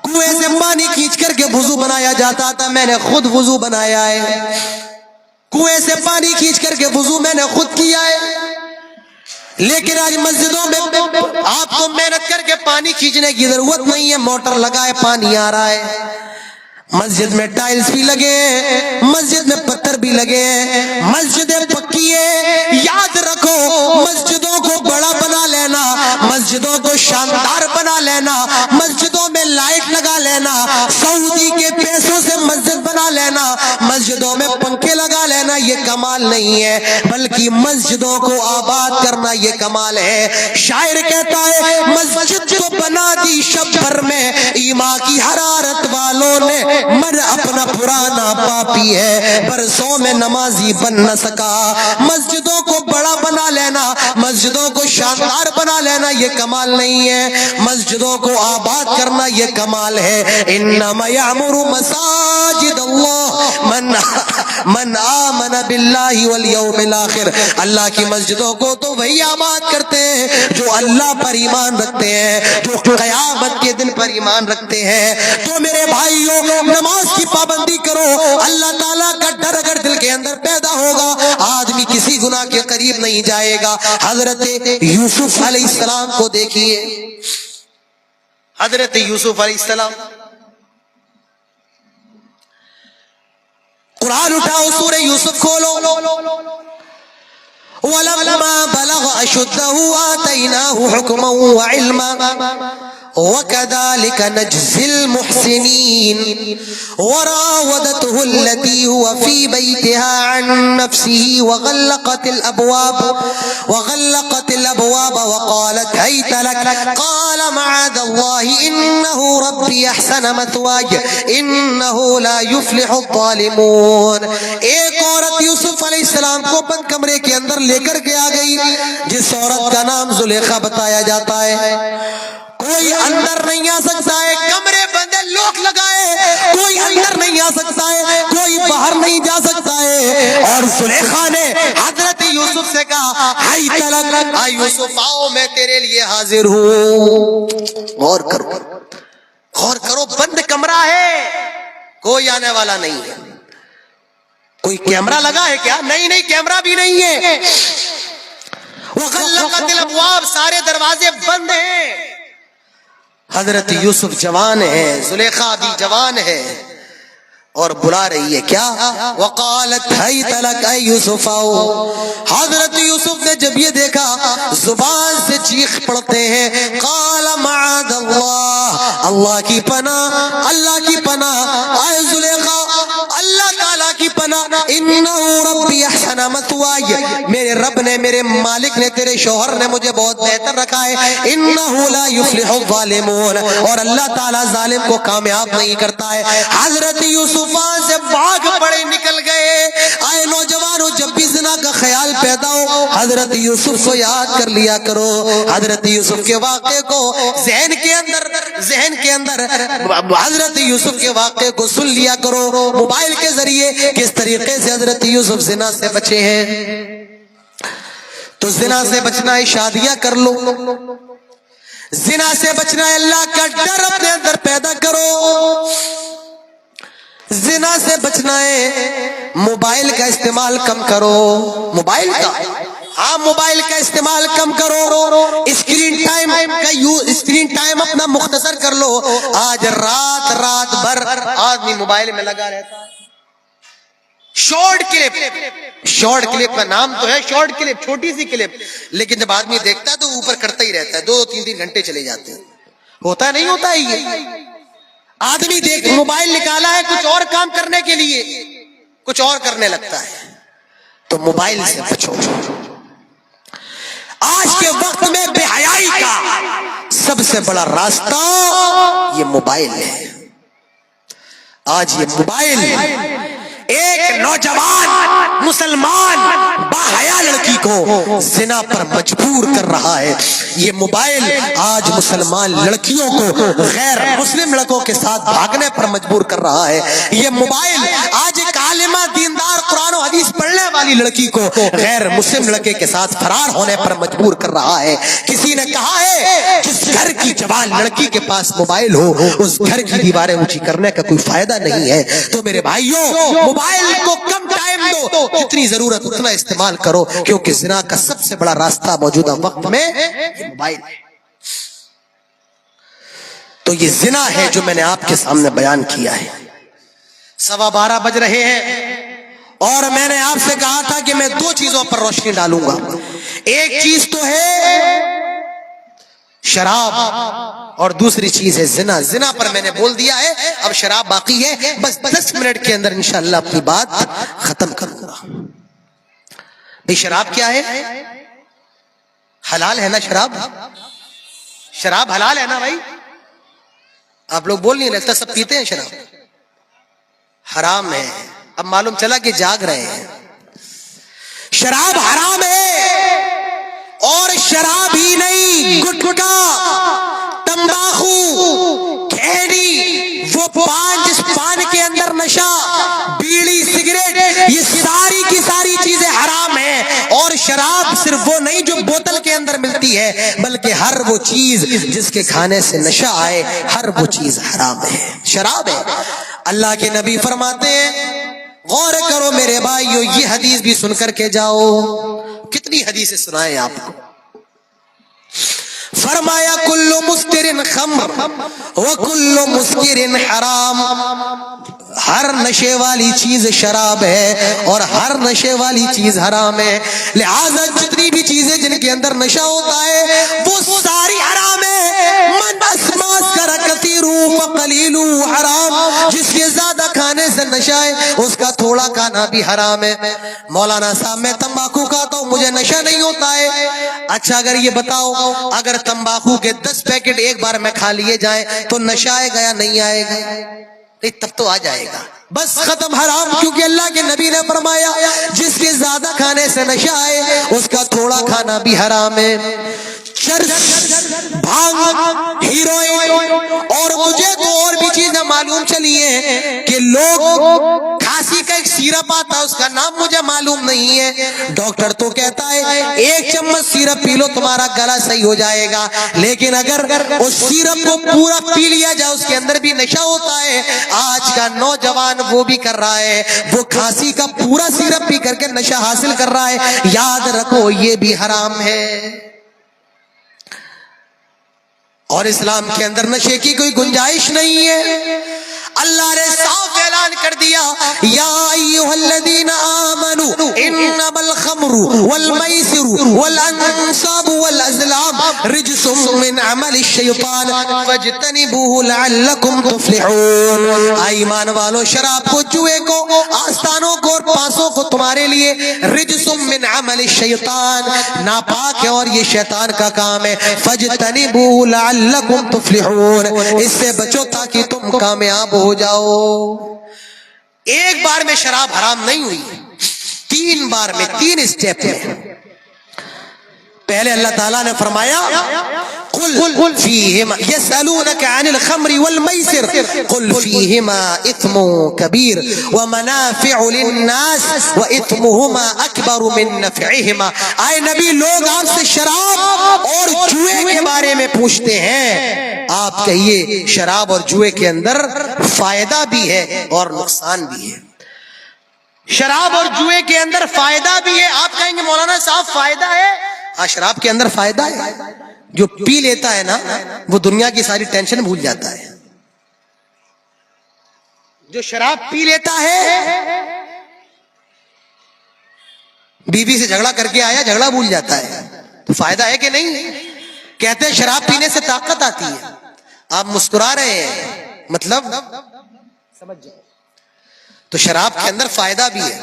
کنویں سے پانی کھینچ کر کے وضو بنایا جاتا تھا. میں نے خود وضو بنایا ہے, کنویں سے پانی کھینچ کر کے وضو میں نے خود کیا ہے. لیکن آج مسجدوں میں آپ کو محنت کر کے پانی کھینچنے کی ضرورت نہیں ہے, موٹر لگائے پانی آ رہا ہے. مسجد میں ٹائلز بھی لگے, مسجد میں پتھر بھی لگے, مسجدیں پکی ہے. یاد رکھو مسجدوں کو بڑا بنا لینا, مسجدوں کو شاندار بنا لینا, مسجدوں میں لائٹ لگا لینا, سعودی کے پیسوں سے مسجد بنا لینا, مسجدوں میں پنکھے لگا لینا, یہ کمال نہیں ہے, بلکہ مسجدوں کو آباد کرنا یہ کمال ہے. شاعر کہتا ہے مسجد کو بنا دی شب بھر میں, ایمان کی حرارت والوں نے من اپنا پرانا پاپی ہے, برسوں میں نمازی بن نہ سکا. مسجدوں کو بڑا بنا لینا, مسجدوں کو شاندار بنا لینا یہ کمال نہیں ہے, مسجدوں کو آباد کرنا یہ کمال ہے. انما یعمر مساجد اللہ من آمن باللہ والیوم الاخر. اللہ کی مسجدوں کو تو وہی آباد کرتے ہیں جو اللہ پر ایمان رکھتے ہیں, جو قیامت کے دن پر ایمان رکھتے ہیں. تو میرے بھائیوں نماز کی پابندی کرو, اللہ تعالیٰ کا ڈر اگر دل کے اندر پیدا ہوگا آدمی کسی گناہ کے قریب نہیں جائے گا. حضرت یوسف علیہ السلام کو دیکھیے, حضرت یوسف علیہ السلام, قرآن اٹھاؤ سورہ یوسف کھولو. وَلَمَّا بَلَغَ أَشُدَّهُ آتَيْنَاهُ حُكْمًا وَعِلْمًا وَكَذَلِكَ نَجْزِي الْمُحْسِنِينَ وَرَاوَدَتْهُ الَّتِي هُوَ فِي بَيْتِهَا عَن نَّفْسِهِ وَغَلَّقَتِ الْأَبْوَابَ وَقَالَتْ هَيْتَ لَكَ قَالَ مَعَاذَ اللَّهِ إِنَّهُ رَبِّي أَحْسَنَ مَثْوَايَ إِنَّهُ لَا يُفْلِحُ الظَّالِمُونَ. ایک عورت یوسف علیہ السلام کو بند کمرے کے اندر لے کر کے آ گئی, جس عورت کا نام زلیخا بتایا جاتا ہے. کوئی اندر نہیں آ سکتا ہے, کمرے بندے لوک لگائے, کوئی اندر نہیں آ سکتا ہے, کوئی باہر نہیں جا سکتا ہے. اور زلیخا نے حضرت یوسف سے کہا ہائی تلک, یوسف آؤ میں تیرے لیے حاضر ہوں. غور کرو, غور کرو, بند کمرہ ہے, کوئی آنے والا نہیں ہے. کوئی کیمرہ لگا ہے کیا؟ نہیں نہیں, کیمرہ بھی نہیں ہے. وغلقت الابواب, سارے دروازے بند ہیں. حضرت یوسف جوان ہے, زلیخا بھی جوان ہے, اور بلا رہی ہے کیا؟ وقالت حیت لک اے یوسف آؤ. حضرت یوسف نے جب یہ دیکھا زبان سے چیخ پڑتے ہیں, قال معاذ اللہ, اللہ کی پناہ, اللہ کی پناہ, اے زلیخا اللہ تعالیٰ کی پناہ, انہو ربی احسن مثواي, میرے رب نے, میرے مالک نے, تیرے شوہر نے مجھے بہت بہتر رکھا ہے. انہو لا یفلح الظالمون, اور اللہ تعالیٰ ظالم کو کامیاب نہیں کرتا ہے. حضرت یوسف سے بھاگ پڑے, نکل گئے. آئے نوجوانوں, جب بھی زنا کا خیال پیدا ہو حضرت یوسف کو یاد کر لیا کرو. حضرت یوسف کے واقعے کو ذہن کے اندر حضرت یوسف کے واقعے کو سن لیا کرو. موبائل کے ذریعے کس طریقے سے حضرت یوسف زنا سے بچے ہیں. تو زنا سے بچنا ہے, شادیاں کر لو. زنا سے بچنا ہے, اللہ کا ڈر اپنے اندر پیدا کرو. زنا سے بچنا ہے, موبائل کا استعمال کم کرو. موبائل کا, ہاں موبائل کا استعمال کم کرو. اسکرین ٹائم اپنا مختصر کر لو. آج رات بھر آدمی موبائل میں لگا رہتا ہے. شارٹ کلپ کا نام تو ہے شارٹ کلپ, چھوٹی سی کلپ, لیکن جب آدمی دیکھتا ہے تو اوپر کرتا ہی رہتا ہے. 2-3 گھنٹے چلے جاتے ہیں. ہوتا نہیں ہوتا ہے یہ. آدمی دیکھ موبائل نکالا ہے کچھ اور کام کرنے کے لیے, کچھ اور کرنے لگتا ہے. تو موبائل سے بچو. آج کے وقت میں بے حیائی کا سب سے بڑا راستہ یہ موبائل ہے. آج یہ موبائل ایک نوجوان مسلمان باحیا لڑکی کو زنا پر مجبور کر رہا ہے. یہ موبائل آج مسلمان لڑکیوں کو غیر مسلم لڑکوں کے ساتھ بھاگنے پر مجبور کر رہا ہے. یہ موبائل آج ایک عالمہ دیندار قرآن و حدیث پڑھنے والی لڑکی کو غیر مسلم لڑکے کے ساتھ فرار ہونے پر مجبور کر رہا ہے. کسی نے کہا ہے جس گھر کی جوان لڑکی کے پاس موبائل ہو اس گھر کی دیواریں اونچی کرنے کا کوئی فائدہ نہیں ہے. تو میرے بھائیوں, موبائل کو کم ٹائم دو, جتنی ضرورت اتنا استعمال کرو, کیونکہ زنا کا سب سے بڑا راستہ موجودہ وقت میں یہ موبائل ہے. تو یہ زنا ہے جو میں نے آپ کے سامنے بیان کیا ہے. 12:15 بج رہے ہیں اور میں نے آپ سے کہا تھا کہ میں 2 چیزوں پر روشنی ڈالوں گا. ایک چیز تو ہے شراب اور دوسری چیز ہے زنا. زنا پر میں نے بول دیا ہے, اب شراب باقی ہے. بس 10 منٹ کے اندر انشاءاللہ اپنی بات ختم کروں گا. بھئی شراب کیا ہے؟ حلال ہے نا شراب؟ شراب حلال ہے نا بھائی؟ آپ لوگ بول نہیں رہتا, سب پیتے ہیں شراب. حرام ہے. اب معلوم چلا کہ جاگ رہے ہیں. شراب حرام ہے, اور شراب ہی نہیں, گٹکا, تمباکو, کھیڑی, وہ پان جس پان کے اندر نشہ, بیڑی, سگریٹ, یہ ساری کی ساری چیزیں حرام ہیں. اور شراب صرف وہ نہیں جو بوتل کے اندر ملتی ہے, بلکہ ہر وہ چیز جس کے کھانے سے نشہ آئے, ہر وہ چیز حرام ہے, شراب ہے. اللہ کے نبی فرماتے ہیں غور کرو میرے بھائیو، یہ حدیث بھی سن کر کے جاؤ. کتنی حدیثیں سنائیں آپ کو. فرمایا کل مسکر خمر وکل مسکر حرام، ہر نشے والی چیز شراب ہے اور ہر نشے والی چیز حرام ہے. لہذا جتنی بھی چیزیں جن کے اندر نشہ ہوتا ہے وہ ساری حرام ہے. من اسماس کثیر فقلیل حرام، جس کے زیادہ کھانے سے نشہ ہے اس کا تھوڑا کھانا بھی حرام ہے. مولانا صاحب میں تمباکو کھاتا ہوں مجھے نشہ نہیں ہوتا ہے. اچھا اگر یہ بتاؤ اگر تمباکو کے 10 پیکٹ ایک بار میں کھا لیے جائیں تو نشہ آئے گا یا نہیں آئے گا؟ تب تو آ جائے گا. بس ختم حرام، کیونکہ اللہ کے نبی نے فرمایا جس کے زیادہ کھانے سے نشہ آئے اس کا تھوڑا کھانا بھی حرام ہے. چرس، بھانگ، ہیروئن، اور مجھے تو اور بھی چیزیں معلوم چلی ہیں کہ لوگ کھانسی کا ایک سیرپ آتا ہے اس کا نام مجھے معلوم نہیں ہے، ڈاکٹر تو کہتا ہے 1 چمچ سیرپ پی لو تمہارا گلا صحیح ہو جائے گا. لیکن اگر اس سیرپ کو پورا پی لیا جائے اس کے اندر بھی نشہ ہوتا ہے. آج کا نوجوان وہ بھی کر رہا ہے، وہ کھانسی کا پورا سیرپ پی کر کے نشہ حاصل کر رہا ہے. یاد رکھو یہ بھی حرام ہے. اور اسلام کے اندر نشے کی کوئی گنجائش نہیں ہے. اللہ نے صاف اعلان کر دیا یا ایھا الذین آمنوا انما الخمر والمیسر والانصاب والازلام رجس من عمل الشیطان فاجتنبوه لعلکم تفلحون. ایمان والو شراب کو، جوئے کو، آستانوں کو اور پاسوں کو تمہارے لیے رجس من عمل الشیطان ناپاک ہے اور یہ شیطان کا کام ہے. فاجتنبوه لعلکم تفلحون، اس سے بچو تاکہ تم کامیاب ہو جاؤ. ایک بار میں شراب حرام نہیں ہوئی، 3 بار میں، 3 اسٹیپ میں. پہلے اللہ تعالیٰ نے فرمایا قل فیہما یسألونک عن الخمر والمیسر قل فیہما اثم کبیر ومنافع للناس واثمہما اکبر من نفعہما. آئے نبی لوگ آپ سے شراب اور جوئے کے بارے میں پوچھتے ہیں، آپ کہیے شراب اور جوئے کے اندر فائدہ بھی ہے اور نقصان بھی ہے. شراب اور جوئے کے اندر فائدہ بھی ہے. آپ کہیں گے مولانا صاحب فائدہ ہے؟ ہاں شراب کے اندر فائدہ ہے. جو پی لیتا ہے نا وہ دنیا کی ساری ٹینشن بھول جاتا ہے. جو شراب پی لیتا ہے بیوی سے جھگڑا کر کے آیا جھگڑا بھول جاتا ہے. تو فائدہ ہے کہ نہیں؟ کہتے ہیں شراب پینے سے طاقت آتی ہے. آپ مسکرا رہے ہیں، مطلب سمجھ جائیں. تو شراب کے اندر فائدہ بھی ہے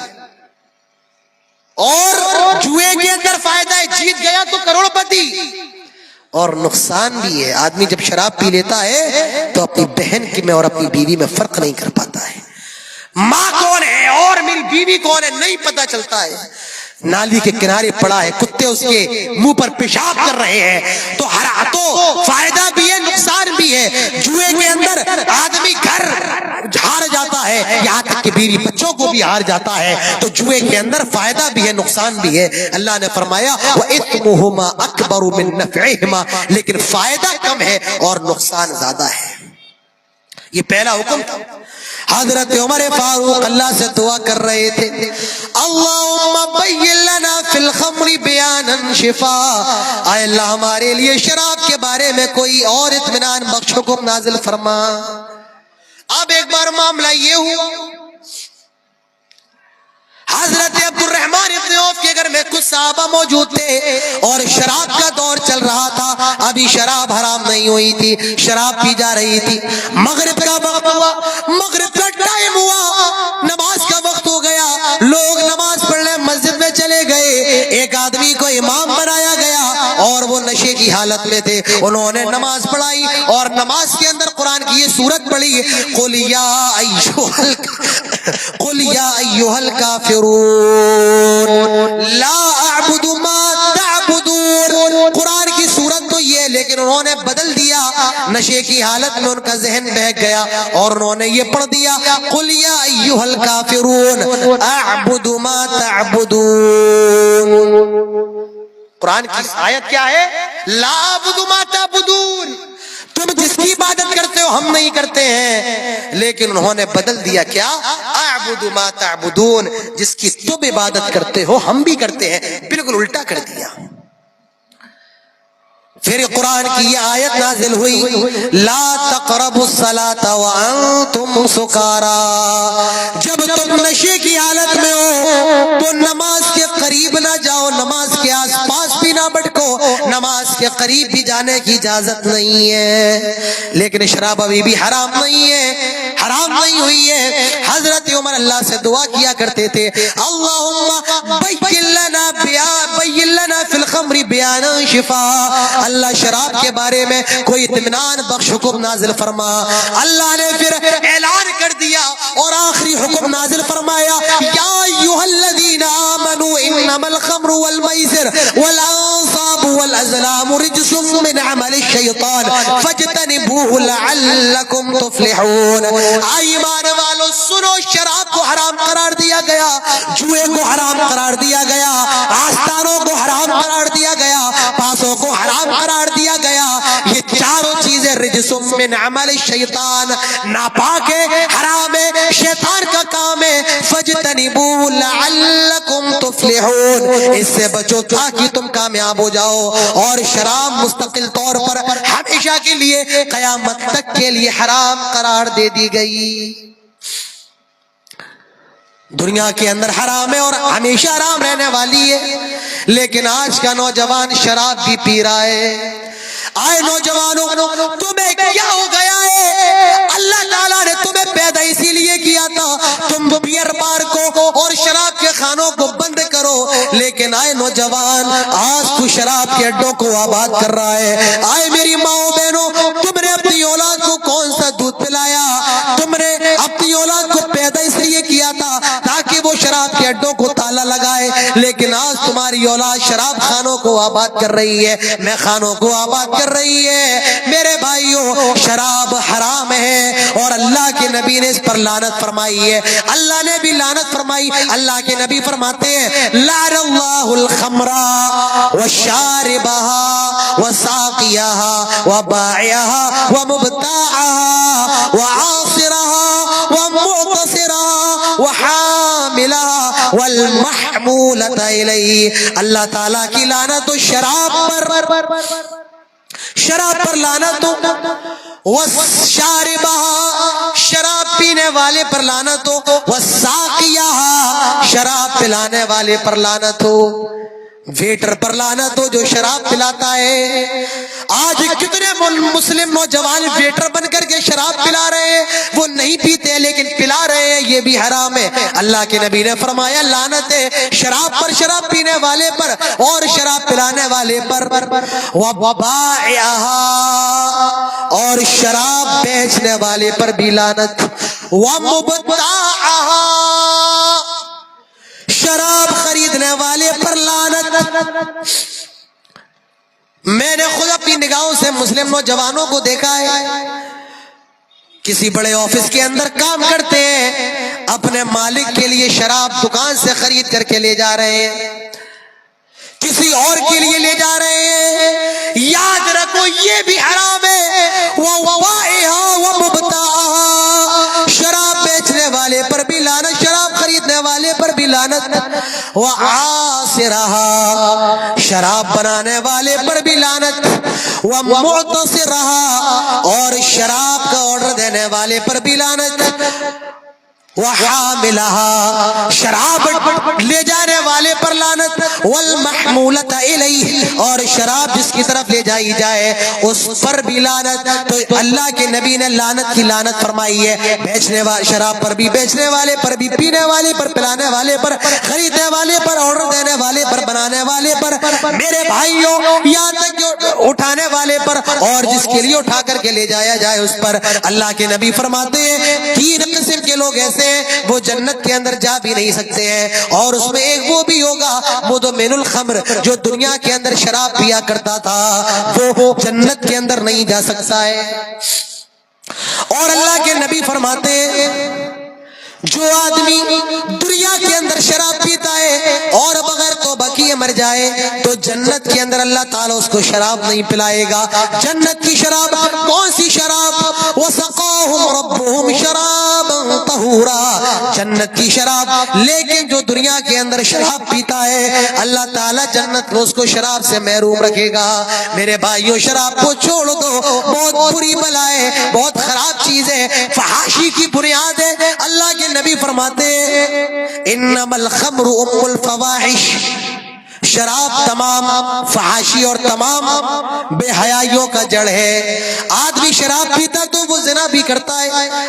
اور جوئے کے اندر فائدہ ہے، جیت گیا تو کروڑ پتی. اور نقصان بھی ہے. آدمی جب شراب پی لیتا ہے تو اپنی بہن کی میں اور اپنی بیوی میں فرق نہیں کر پاتا ہے. ماں کون ہے اور میری بیوی کون ہے نہیں پتا چلتا ہے. نالی کے کنارے پڑا ہے، کتے اس کے منہ پر پیشاب کر رہے ہیں. تو تو فائدہ بھی ہے نقصان بھی ہے. جوئے کے اندر آدمی گھر ہار جاتا ہے، یہاں تک کہ بیوی بچوں کو بھی ہار جاتا ہے. تو جوئے کے اندر فائدہ بھی ہے نقصان بھی ہے. اللہ نے فرمایا وَإِثْمُهُمَا أَكْبَرُ مِن نَفْعِهِمَا، لیکن فائدہ کم ہے اور نقصان زیادہ ہے. یہ پہلا حکم تھا. حضرت عمر فاروق اللہ سے دعا کر رہے تھے اللہم بین لنا فی الخمر بیانا شفاء، اے اللہ ہمارے لیے شراب کے بارے میں کوئی اور اطمینان بخش حکم نازل فرما. اب ایک بار معاملہ یہ ہوا، حضرت عبد الرحمن ابن عوف کے گھر میں کچھ صحابہ موجود تھے اور شراب کا دور چل رہا تھا. ابھی شراب حرام نہیں ہوئی تھی، شراب پی جا رہی تھی. مغرب کا وقت ہوا، مغرب کا ٹائم ہوا، نماز کا وقت ہو گیا. لوگ نماز پڑھنے مسجد میں چلے گئے. ایک آدمی کو امام بنایا گیا اور وہ نشے کی حالت میں تھے. انہوں نے نماز پڑھائی اور نماز کے اندر قرآن کی یہ سورت پڑھی قل یا ایھا الکافرون لا اعبد ما تعبدون. قرآن کی سورت تو یہ، لیکن انہوں نے بدل دیا. نشے کی حالت میں ان کا ذہن بہک گیا اور انہوں نے یہ پڑھ دیا قل یا ایھا الکافرون اعبد ما تعبدون. قرآن کی آیت کیا ہے؟ لا اعبد ما تعبدون، تم جس کی عبادت کرتے ہو ہم نہیں کرتے ہیں. لیکن انہوں نے بدل دیا کیا؟ اعبد ما تعبدون، جس کی تم عبادت کرتے ہو ہم بھی کرتے ہیں، بالکل الٹا کر دیا۔ پھر قرآن کی یہ آیت نازل ہوئی، لا تقربوا الصلاة وانتم سکارا، جب تم نشے کی حالت میں ہو تو نماز کے قریب نہ جاؤ، نماز کے آس پاس بھی نہ بھٹکو، نماز کے قریب بھی جانے کی اجازت نہیں ہے۔ لیکن شراب ابھی بھی حرام نہیں ہے، حرام نہیں ہوئی ہے۔ حضرت عمر اللہ سے دعا کیا کرتے تھے، اللہم بین لنا فی الخمر بیانا شفا، اللہ شراب کے بارے میں کوئی اطمینان بخش حکم نازل فرما۔ اللہ نے پھر اعلان کر دیا اور آخری حکم نازل فرمایا، یا ایھا الذین آمنوا انما الخمر والمیسر والانصاب والازلام رجس من عمل الشیطان فاجتنبوه لعلکم تفلحون۔ ایمان والو سنو، شراب کو حرام قرار دیا گیا، جوئے کو حرام قرار دیا گیا، آستانوں کو حرام قرار دیا گیا، پاسوں کو حرام قرار دیا گیا۔ یہ چاروں چیزیں رجس من عمل الشیطان، ناپاک ہے، حرام ہے، شیطان کا کام ہے۔ فاجتنبوه لعلکم تفلحون، اس سے بچو تاکہ تم کامیاب ہو جاؤ۔ اور شراب مستقل طور پر ہمیشہ کے لیے قیامت تک کے لیے حرام قرار دے دی گئی۔ دنیا کے اندر حرام ہے اور ہمیشہ حرام رہنے والی ہے، لیکن آج کا نوجوان شراب بھی پی رہا ہے۔ آئے نوجوانوں، تمہیں کیا ہو گیا ہے؟ اللہ تعالیٰ نے تمہیں پیدا اسی لیے کیا تھا، تم بیئر بار کو اور شراب کے خانوں کو بند کرو، لیکن آئے نوجوان، آج تو شراب کے اڈوں کو آباد کر رہا ہے۔ آئے میری ماؤں بہنوں، تم نے اپنی اولاد کو کون سا دودھ پلایا؟ تم نے اپنی اولاد کو پیدا اس لیے کیا تھا تاکہ وہ شراب کے اڈوں کو تالا لگائے، لیکن آج تمہاری اولاد شراب خانوں کو آباد کر رہی ہے، میں خانوں کو آباد کر رہی ہے۔ میرے بھائیوں، شراب حرام ہے اور اللہ کے نبی نے اس پر لعنت فرمائی ہے۔ اللہ نے بھی لعنت فرمائی۔ اللہ کے نبی فرماتے ہیں، لعن اللہ الخمر وشاربها وساقيها وبائعها ومبتاعها وعاصرها ومعتصرها وحاملها والمحمولة إليه۔ اللہ تعالیٰ کی لعنت شراب پر لعنت ہو، وشاربها شراب پینے والے پر لعنت ہو، وساقیہا شراب پلانے والے پر لعنت ہو، ویٹر پر لعنت ہو جو شراب پلاتا ہے۔ آج کتنے مسلم نوجوان ویٹر بن کر کے شراب پلا رہے ہیں، وہ نہیں پیتے لیکن پلا رہے ہیں، یہ بھی حرام ہے۔ اللہ کے نبی نے فرمایا لعنت ہے شراب پر، شراب پینے والے پر اور شراب پلانے والے پر۔ وبائعہا اور شراب بیچنے والے پر بھی لعنت۔ ومبتاعہا شراب خریدنے والے پر لعنت۔ میں نے خود اپنی نگاہوں سے مسلم نوجوانوں کو دیکھا ہے، کسی بڑے آفس کے اندر کام کرتے ہیں، اپنے مالک کے لیے شراب دکان سے خرید کر کے لے جا رہے ہیں، کسی اور کے لیے لے جا رہے ہیں۔ یاد رکھو یہ بھی حرام ہے۔ وبائعہا ومبتاعہا شراب بیچنے والے پر بھی لعنت، شراب خریدنے والے پر بھی لعنت۔ وعاصرہا شراب بنانے والے پر بھی لعنت۔ ومعتصرہا اور شراب کا آرڈر دینے والے پر بھی لعنت۔ وحاملہا شراب لے جانے والے پر لعنت۔ والمحمولۃ الیہ اور شراب جس کی طرف لے جائی جائے اس پر بھی لعنت۔ تو اللہ کے نبی نے لعنت کی لعنت فرمائی ہے، بیچنے والے شراب پر بھی، بیچنے والے پر بھی، پینے والے پر، پلانے والے پر، خریدنے والے پر، آرڈر دینے والے پر، بنانے والے پر، میرے بھائیوں یہاں تک کہ اٹھانے والے پر اور جس کے لیے اٹھا کر کے لے جایا جائے اس پر۔ اللہ کے نبی فرماتے ہیں 3 قسم کے لوگ ایسے ہیں وہ جنت کے اندر جا بھی نہیں سکتے ہیں، اور اس میں ایک وہ بھی ہوگا مدمن الخمر، جو دنیا کے اندر شراب پیا کرتا تھا، وہ جنت کے اندر نہیں جا سکتا ہے۔ اور اللہ کے نبی فرماتے ہیں جو آدمی دنیا کے اندر شراب پیتا ہے اور بغیر توبہ کیے مر جائے تو جنت کے اندر اللہ تعالیٰ اس کو شراب نہیں پلائے گا۔ جنت کی شراب کون سی شراب؟ وَسَقَاهُمْ رَبُّهُمْ شَرَابًا طہورا، جنت کی شراب. لیکن جو دنیا کے اندر شراب پیتا ہے اللہ تعالیٰ جنت میں اس کو شراب سے محروم رکھے گا. میرے بھائیوں شراب کو چھوڑ دو، بہت بری بلا ہے، بہت خراب چیز ہے، فحاشی کی بنیاد ہے. اللہ کے نبی فرماتے ہیں انما الخمر ام الفواحش، شراب تمام فحاشی اور تمام بے حیائیوں کا جڑ ہے. آدمی شراب پیتا تو وہ زنا بھی کرتا ہے،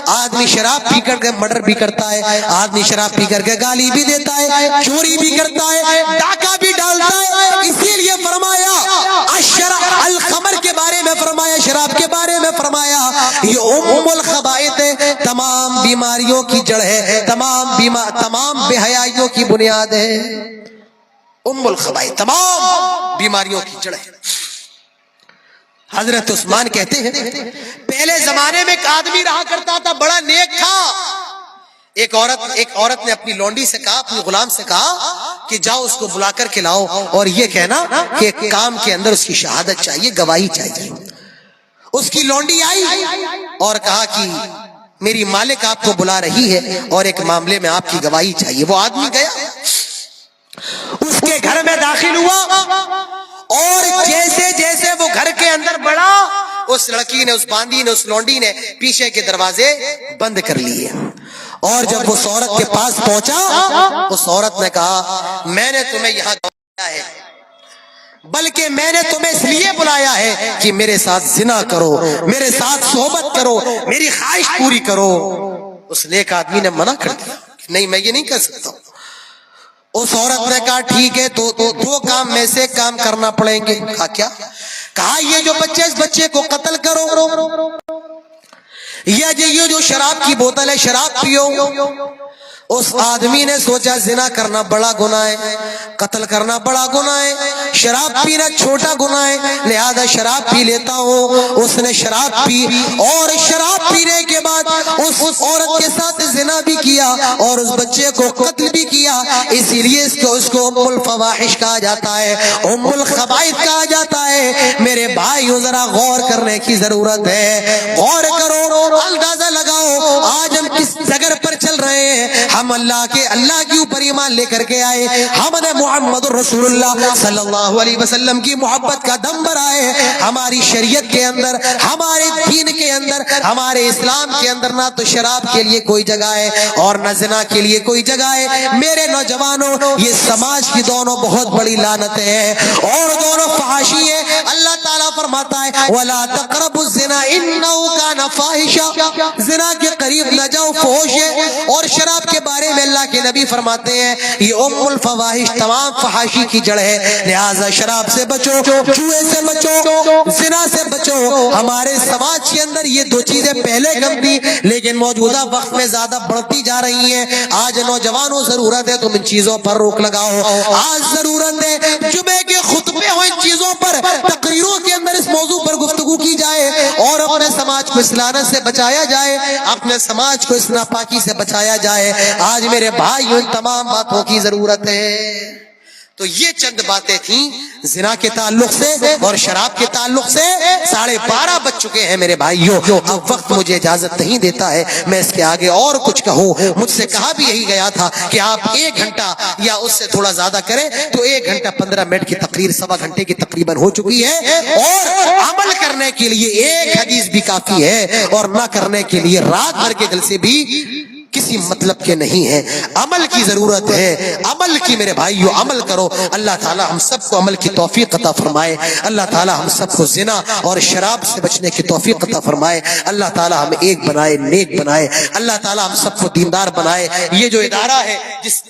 آدمی شراب پی کر کے مرڈر بھی کرتا ہے، آدمی شراب پی کر کے گالی بھی دیتا ہے، چوری بھی کرتا ہے، ڈاکہ بھی ڈالتا ہے. اسی لیے فرمایا الخمر کے بارے میں فرمایا، شراب کے بارے میں فرمایا یہ ام الخبائث ہے، تمام بیماریوں کی جڑ ہے، تمام بے حیائیوں کی بنیاد ہے. ام الخبائث تمام بیماریوں کی جڑ ہے. حضرت عثمان کہتے ہیں پہلے زمانے میں ایک آدمی رہا کرتا تھا بڑا نیک تھا. ایک عورت نے اپنی لونڈی سے کہا، اپنی غلام سے کہا کہ جاؤ اس کو بلا کر کے لاؤ اور یہ کہنا کہ کام کے اندر اس کی شہادت چاہیے، گواہی چاہیے. اس کی لونڈی آئی اور کہا کہ میری مالک آپ کو بلا رہی ہے اور ایک معاملے میں آپ کی گواہی چاہیے. وہ آدمی گیا، اس کے گھر میں داخل ہوا اور جیسے جیسے وہ گھر کے اندر بڑھا اس لڑکی نے، اس باندی نے، اس لونڈی نے پیچھے کے دروازے بند کر لیے. اور جب وہ عورت کے پاس پہنچا اس عورت نے کہا میں نے تمہیں یہاں بلایا ہے، بلکہ میں نے تمہیں اس لیے بلایا ہے کہ میرے ساتھ زنا کرو، میرے ساتھ صحبت کرو، میری خواہش پوری کرو. اس نیک آدمی نے منع کر دیا نہیں میں یہ نہیں کر سکتا. اس عورت نے کہا ٹھیک ہے تو دو کام میں سے کام کرنا پڑیں گے. کہا کیا؟ کہا یہ جو اس بچے کو قتل کرو، یا یہ جو شراب کی بوتل ہے شراب پیو. اس آدمی نے سوچا زنا کرنا بڑا گناہ ہے، قتل کرنا بڑا گناہ ہے، شراب پینا چھوٹا گناہ ہے، لہذا شراب پی لیتا ہوں. اس نے شراب پی اور شراب پینے کے بعد اس عورت کے ساتھ زنا بھی کیا اور اس بچے کو قتل بھی کیا. اسی لیے اس کو ام الفواحش کہا جاتا ہے، ام الخبائث کہا جاتا ہے. میرے بھائیو ذرا غور کرنے کی ضرورت ہے، غور کرو، اندازہ لگاؤ آج ہم کس جگہ پر چل رہے ہیں. ہم اللہ کے اوپر ایمان لے کر کے آئے، ہم نے محمد رسول اللہ صلی اللہ علیہ وسلم کی محبت کا دم بھرائے. ہماری شریعت کے اندر، ہمارے دین کے اندر، ہمارے اسلام کے اندر نہ تو شراب کے لیے کوئی جگہ ہے اور نہ زنا کے لیے کوئی جگہ ہے. میرے نوجوانوں یہ سماج کی دونوں بہت بڑی لعنت ہے اور دونوں فحاشی ہے. اللہ تعالیٰ فرماتا ہے وَلَا تَقْرَبُوا الزِّنَا إِنَّهُ كَانَ فَاحِشًا، زنا کے قریب نہ جاؤ، فحش ہے. اور شراب کے بارے میں اللہ کے نبی فرماتے ہیں یہ ام الفواحش تمام فحاشی کی جڑ ہے. لہذا شراب سے بچو، جوئے سے بچو، زنا سے بچو. ہمارے سماج کے اندر یہ دو چیزیں پہلے کم تھی لیکن موجودہ وقت میں زیادہ بڑھتی جا رہی ہیں. آج نوجوانوں ضرورت ہے تم ان چیزوں پر روک لگاؤ. آج ضرورت ہے جمعے کے خطبے ہو ان چیزوں پر، تقریروں کے اندر اس موضوع پر گفتگو کی جائے اور اپنے سماج کو اس لعنت سے بچایا جائے، اپنے سماج کو اس ناپاکی سے بچایا جائے. آج میرے بھائی ان تمام باتوں کی ضرورت ہے. تو یہ چند باتیں تھیں زنا کے تعلق سے اور شراب کے تعلق سے. 12:30 بج چکے ہیں میرے بھائیوں، اب وقت مجھے اجازت نہیں دیتا ہے میں اس کے آگے اور کچھ کہوں. مجھ سے کہا بھی یہی گیا تھا کہ آپ 1 گھنٹہ یا اس سے تھوڑا زیادہ کریں، تو 1 گھنٹہ 15 منٹ کی تقریر 1.25 گھنٹے کی تقریباً ہو چکی ہے اور عمل کرنے کے لیے ایک حدیث بھی کافی ہے اور نہ کرنے کے لیے رات بھر کے جلسے بھی کسی مطلب کے نہیں ہے. عمل کی ضرورت ہے، عمل کی میرے بھائیو عمل کرو. اللہ تعالی ہم سب کو عمل کی توفیق عطا فرمائے. اللہ تعالی ہم سب کو زنا اور شراب سے بچنے کی توفیق عطا فرمائے. اللہ تعالی ہم ایک بنائے، نیک بنائے. اللہ تعالی ہم سب کو دیندار بنائے. یہ جو ادارہ ہے، جس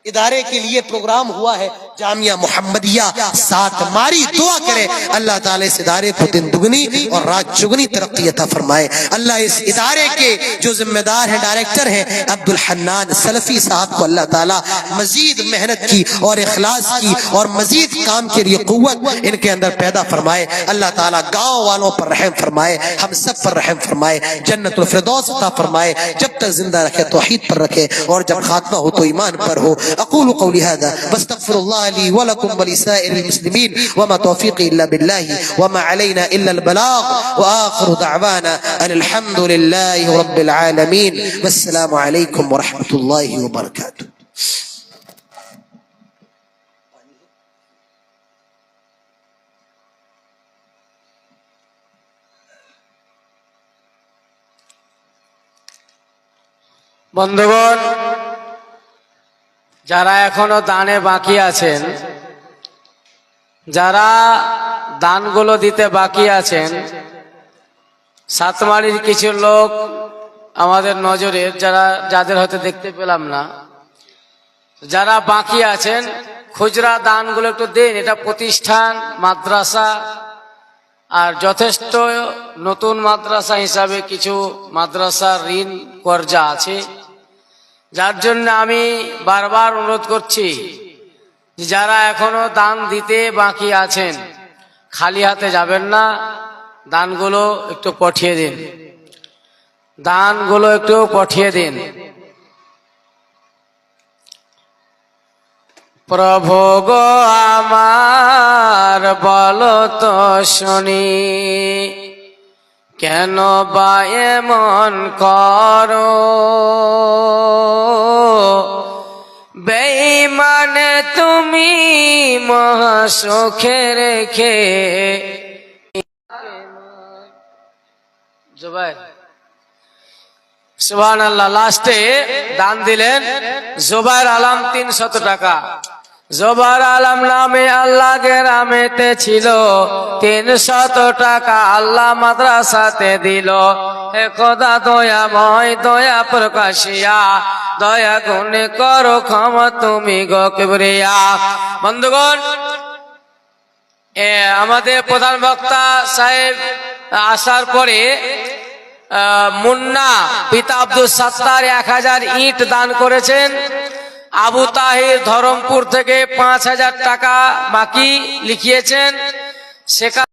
ادارے کے لیے پروگرام ہوا ہے جامعہ محمدیہ 7 ماری، دعا کرے اللہ تعالیٰ اس ادارے کو دن دگنی اور رات چگنی ترقی عطا فرمائے. اللہ اس ادارے کے جو ذمہ دار ہیں، ڈائریکٹر ہیں عبد الحنان سلفی صاحب کو اللہ تعالیٰ مزید محنت کی اور اخلاص کی اور مزید کام کے لیے قوت ان کے اندر پیدا فرمائے. اللہ تعالیٰ گاؤں والوں پر رحم فرمائے، ہم سب پر رحم فرمائے، جنت الفردوس عطا فرمائے. جب تک زندہ رکھے توحید پر رکھے اور جب خاتمہ ہو تو ایمان پر ہو. اقول قولی هذا واستغفر الله لي ولكم ولسائر المسلمين وما توفيقي إلا بالله وما علينا إلا البلاغ وآخر دعوانا أن الحمد لله رب العالمين والسلام عليكم ورحمة الله وبركاته. বন্ধুগণ, যারা এখনো দানে বাকি আছেন, যারা দানগুলো দিতে বাকি আছেন, সাতমারির কিছু লোক আমাদের নজরে, যাদের হয়তো দেখতে পেলাম না, যারা বাকি আছেন খুচরা দানগুলো একটু দিন। এটা প্রতিষ্ঠান, মাদ্রাসা, আর যথেষ্ট নতুন মাদ্রাসা হিসাবে কিছু মাদ্রাসার ঋণ কর্জা আছে, যার জন্য আমি বারবার অনুরোধ করছি যারা এখনো দান দিতে বাকি আছেন খালি হাতে যাবেন না, দানগুলো একটু পাঠিয়ে দিন, দানগুলো একটু পাঠিয়ে দিন। প্রভু গো আমার বলো তো শুনি, কেন বা এমন করো, বেঈমানে তুমি মহা সুখে রেখে। জুবাইর সুবহানাল্লাহ, লাস্টে দান দিলেন জুবাইর আলম 300 টাকা। জুবাইর আলম নামে আল্লাহ গ্রামেতে ছিল 300 টাকা আল্লাহ মাদ্রাসাতে দিল। হে খোদা দয়াময়, দয়া প্রকাশিয়া, দয়া গুণে করো ক্ষমা তুমি গো কিবরিয়া। বন্ধুগণ, আমাদের প্রধান বক্তা সাহেব আসার পরে মুন্না পিতা আব্দুল সাত্তার 1000 ইট দান করেছেন। আবু তাহির ধরমপুর থেকে 5000 টাকা বাকি লিখিয়েছেন। সেখানে